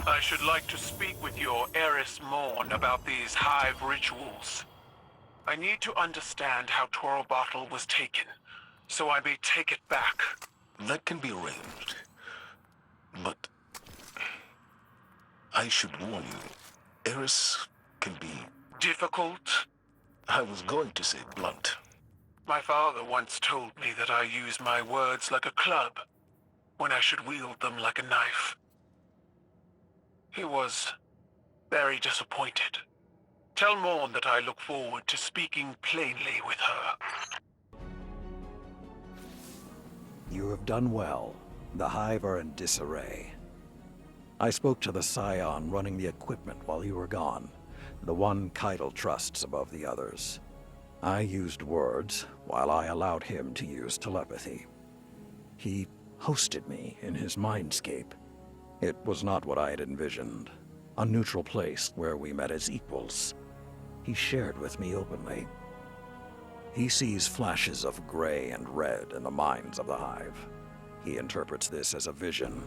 I should like to speak with your Eris Morn about these hive rituals. I need to understand how Torobatl was taken, so I may take it back. That can be arranged. But I should warn you, Eris can be... Difficult? I was going to say blunt. My father once told me that I use my words like a club, when I should wield them like a knife. He was very disappointed. Tell Morn that I look forward to speaking plainly with her. You have done well. The Hive are in disarray. I spoke to the Scion running the equipment while you were gone, the one Keitel trusts above the others. I used words, while I allowed him to use telepathy. He hosted me in his mindscape. It was not what I had envisioned. A neutral place where we met as equals. He shared with me openly. He sees flashes of gray and red in the minds of the Hive. He interprets this as a vision.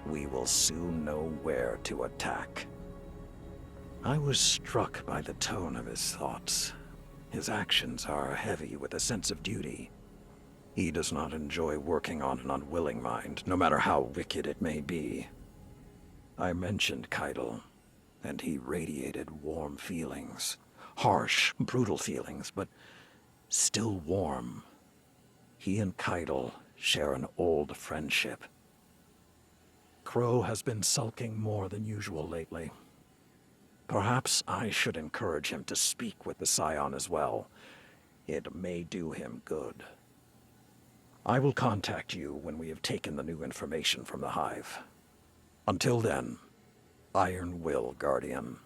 We will soon know where to attack. I was struck by the tone of his thoughts. His actions are heavy with a sense of duty. He does not enjoy working on an unwilling mind, no matter how wicked it may be. I mentioned Keitel, and he radiated warm feelings. Harsh, brutal feelings, but still warm. He and Keitel share an old friendship. Crow has been sulking more than usual lately. Perhaps I should encourage him to speak with the Scion as well. It may do him good. I will contact you when we have taken the new information from the Hive. Until then, Iron Will, Guardian.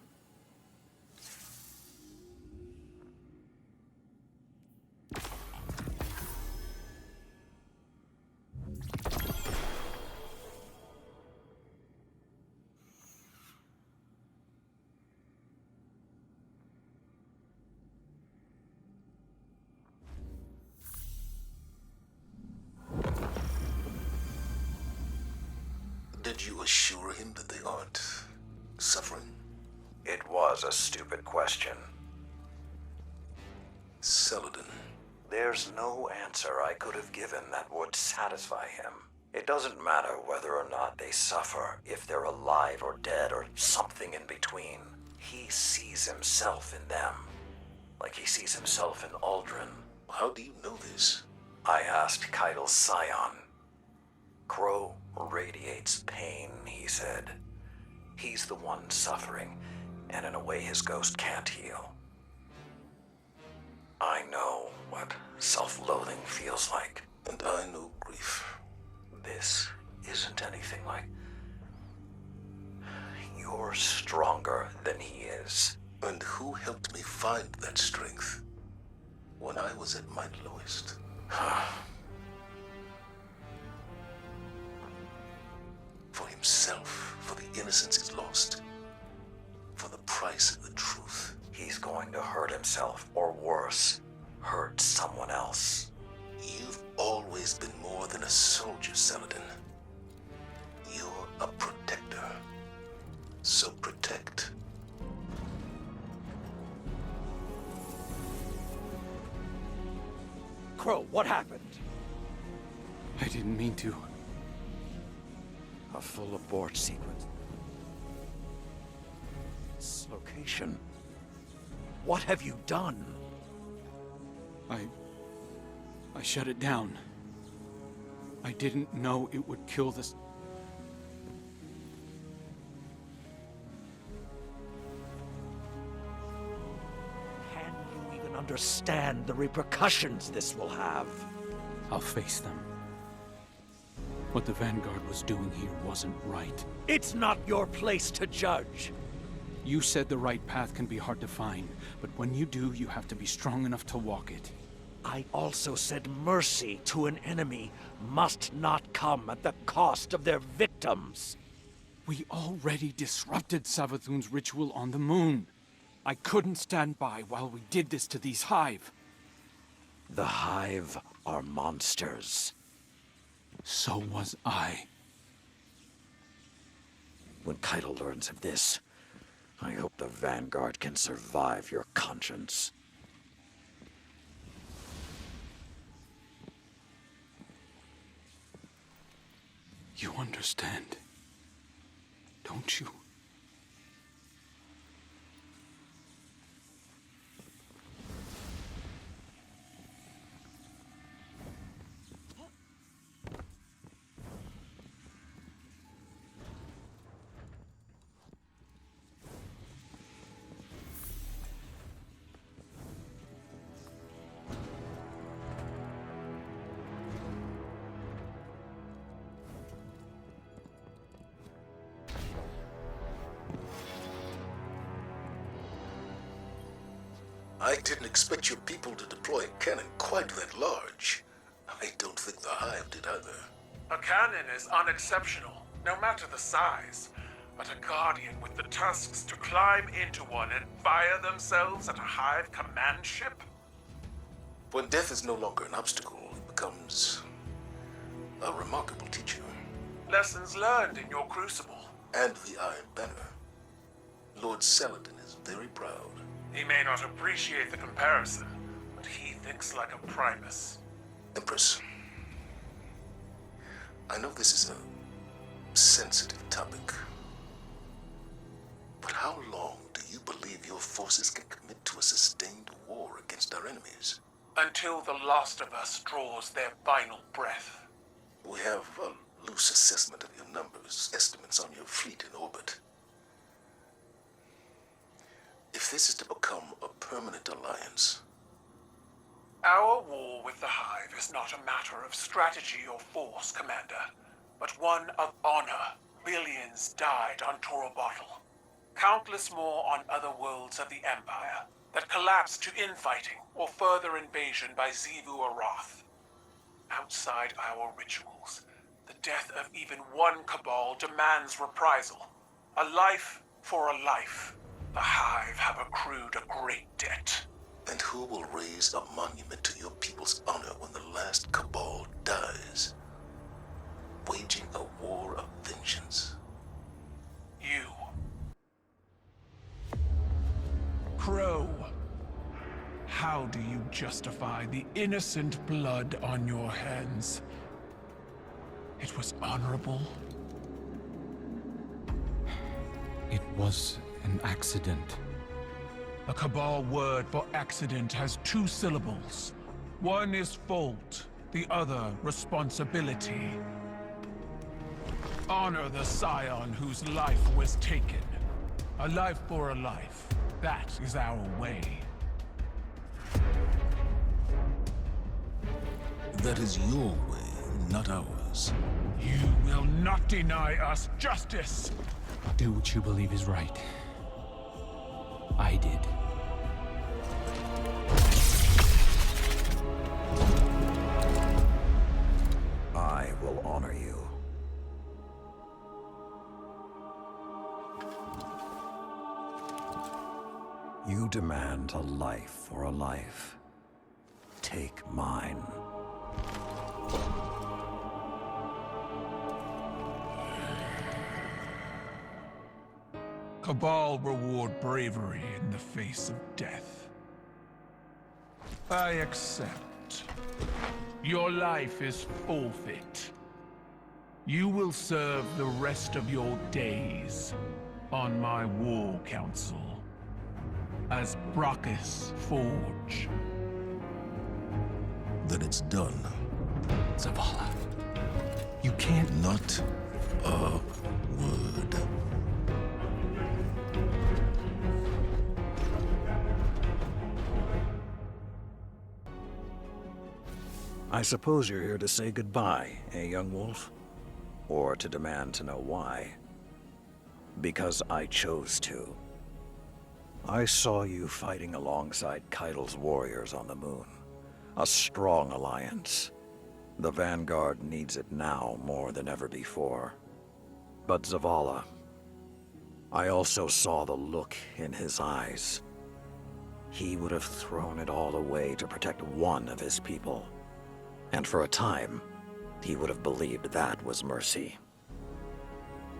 Did you assure him that they aren't suffering? It was a stupid question. Saladin. There's no answer I could have given that would satisfy him. It doesn't matter whether or not they suffer, if they're alive or dead or something in between. He sees himself in them, like he sees himself in Aldrin. How do you know this? I asked Keitel's scion. Crow radiates pain, he said. He's the one suffering, and in a way his ghost can't heal. I know what self-loathing feels like. And I know grief. This isn't anything like... You're stronger than he is. And who helped me find that strength when I was at my lowest? For himself, for the innocence he's lost, for the price of the truth. He's going to hurt himself, or worse, hurt someone else. You've always been more than a soldier, Saladin. You're a protector. So protect. Crow, what happened? I didn't mean to. A full abort sequence. This location. What have you done? I shut it down. I didn't know it would kill this. Can you even understand the repercussions this will have? I'll face them. What the Vanguard was doing here wasn't right. It's not your place to judge. You said the right path can be hard to find, but when you do, you have to be strong enough to walk it. I also said mercy to an enemy must not come at the cost of their victims. We already disrupted Savathun's ritual on the moon. I couldn't stand by while we did this to these hive. The hive are monsters. So was I. When Keitel learns of this, I hope the Vanguard can survive your conscience. You understand, don't you? I didn't expect your people to deploy a cannon quite that large. I don't think the Hive did either. A cannon is unexceptional, no matter the size. But a Guardian with the tusks to climb into one and fire themselves at a Hive command ship? When death is no longer an obstacle, it becomes a remarkable teacher. Lessons learned in your crucible. And the Iron Banner. Lord Saladin is very proud. He may not appreciate the comparison, but he thinks like a Primus. Empress, I know this is a sensitive topic, but how long do you believe your forces can commit to a sustained war against our enemies? Until the last of us draws their final breath. We have a loose assessment of your numbers, estimates on your fleet in orbit. If this is to become a permanent alliance... Our war with the Hive is not a matter of strategy or force, Commander, but one of honor. Billions died on Torobottle. Countless more on other worlds of the Empire that collapsed to infighting or further invasion by Xivu Arath. Outside our rituals, the death of even one Cabal demands reprisal. A life for a life. The Hive have accrued a great debt. And who will raise a monument to your people's honor when the last Cabal dies? Waging a war of vengeance. justify the innocent blood on your hands. It was honorable. It was an accident. A Cabal word for accident has two syllables. One is fault, the other responsibility. Honor the scion whose life was taken. A life for a life. That is our way. That is your way, not ours. You will not deny us justice! Do what you believe is right. I did. I will honor you. You demand a life for a life. Take mine. Cabal reward bravery in the face of death. I accept. Your life is forfeit. You will serve the rest of your days on my war council as Brachus Forge. Then it's done. Zavala, you can't... Not a word. I suppose you're here to say goodbye, eh, young wolf? Or to demand to know why? Because I chose to. I saw you fighting alongside Keitel's warriors on the moon. A strong alliance. The Vanguard needs it now more than ever before. But Zavala, I also saw the look in his eyes. He would have thrown it all away to protect one of his people. And for a time, he would have believed that was mercy.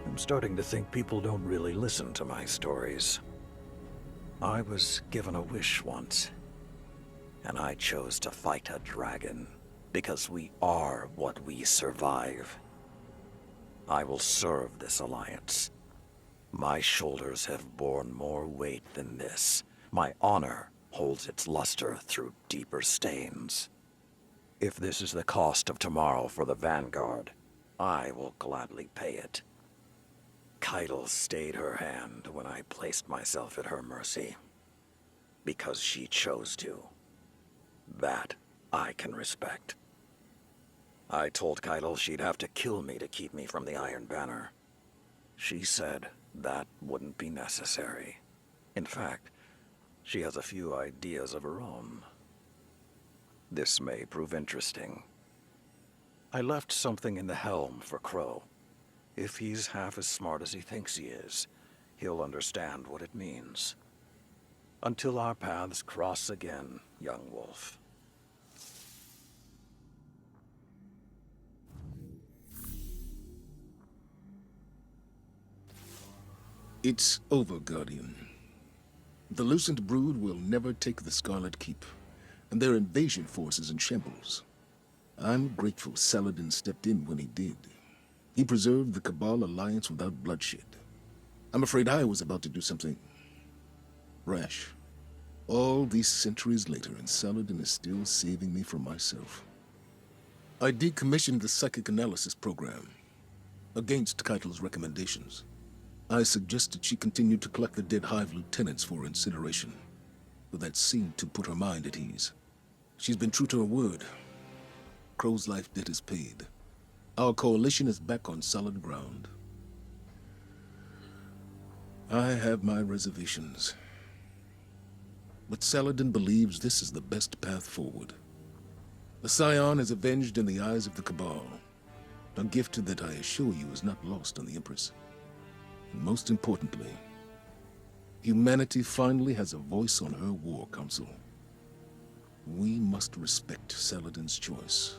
I'm starting to think people don't really listen to my stories. I was given a wish once, and I chose to fight a dragon, because we are what we survive. I will serve this alliance. My shoulders have borne more weight than this. My honor holds its luster through deeper stains. If this is the cost of tomorrow for the Vanguard, I will gladly pay it. Keitel stayed her hand when I placed myself at her mercy. Because she chose to. That I can respect. I told Keitel she'd have to kill me to keep me from the Iron Banner. She said that wouldn't be necessary. In fact, she has a few ideas of her own. This may prove interesting. I left something in the helm for Crow. If he's half as smart as he thinks he is, he'll understand what it means. Until our paths cross again, young wolf. It's over, Guardian. The Lucent Brood will never take the Scarlet Keep, and their invasion force is in shambles. I'm grateful Saladin stepped in when he did. He preserved the Cabal alliance without bloodshed. I'm afraid I was about to do something rash. All these centuries later, and Saladin is still saving me from myself. I decommissioned the psychic analysis program, against Keitel's recommendations. I suggested she continue to collect the dead Hive lieutenants for incineration, but that seemed to put her mind at ease. She's been true to her word. Crow's life debt is paid. Our coalition is back on solid ground. I have my reservations. But Saladin believes this is the best path forward. The Scion is avenged in the eyes of the Cabal, a gift that I assure you is not lost on the Empress. And most importantly, humanity finally has a voice on her war council. We must respect Saladin's choice.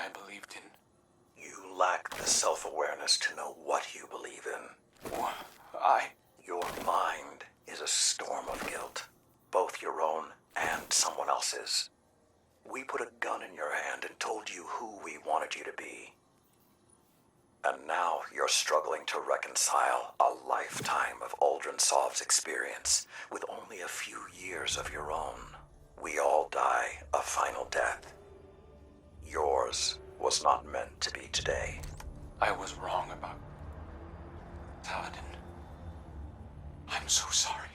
I believed in. You lack the self-awareness to know what you believe in. I... Your mind is a storm of guilt, both your own and someone else's. We put a gun in your hand and told you who we wanted you to be. And now you're struggling to reconcile a lifetime of Aldrin Sov's experience with only a few years of your own. We all die a final death. Yours was not meant to be today. I was wrong about Saladin. I'm so sorry.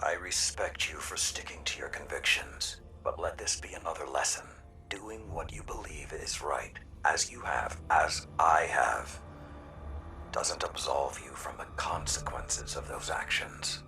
I respect you for sticking to your convictions, but let this be another lesson. Doing what you believe is right, as you have, as I have, doesn't absolve you from the consequences of those actions.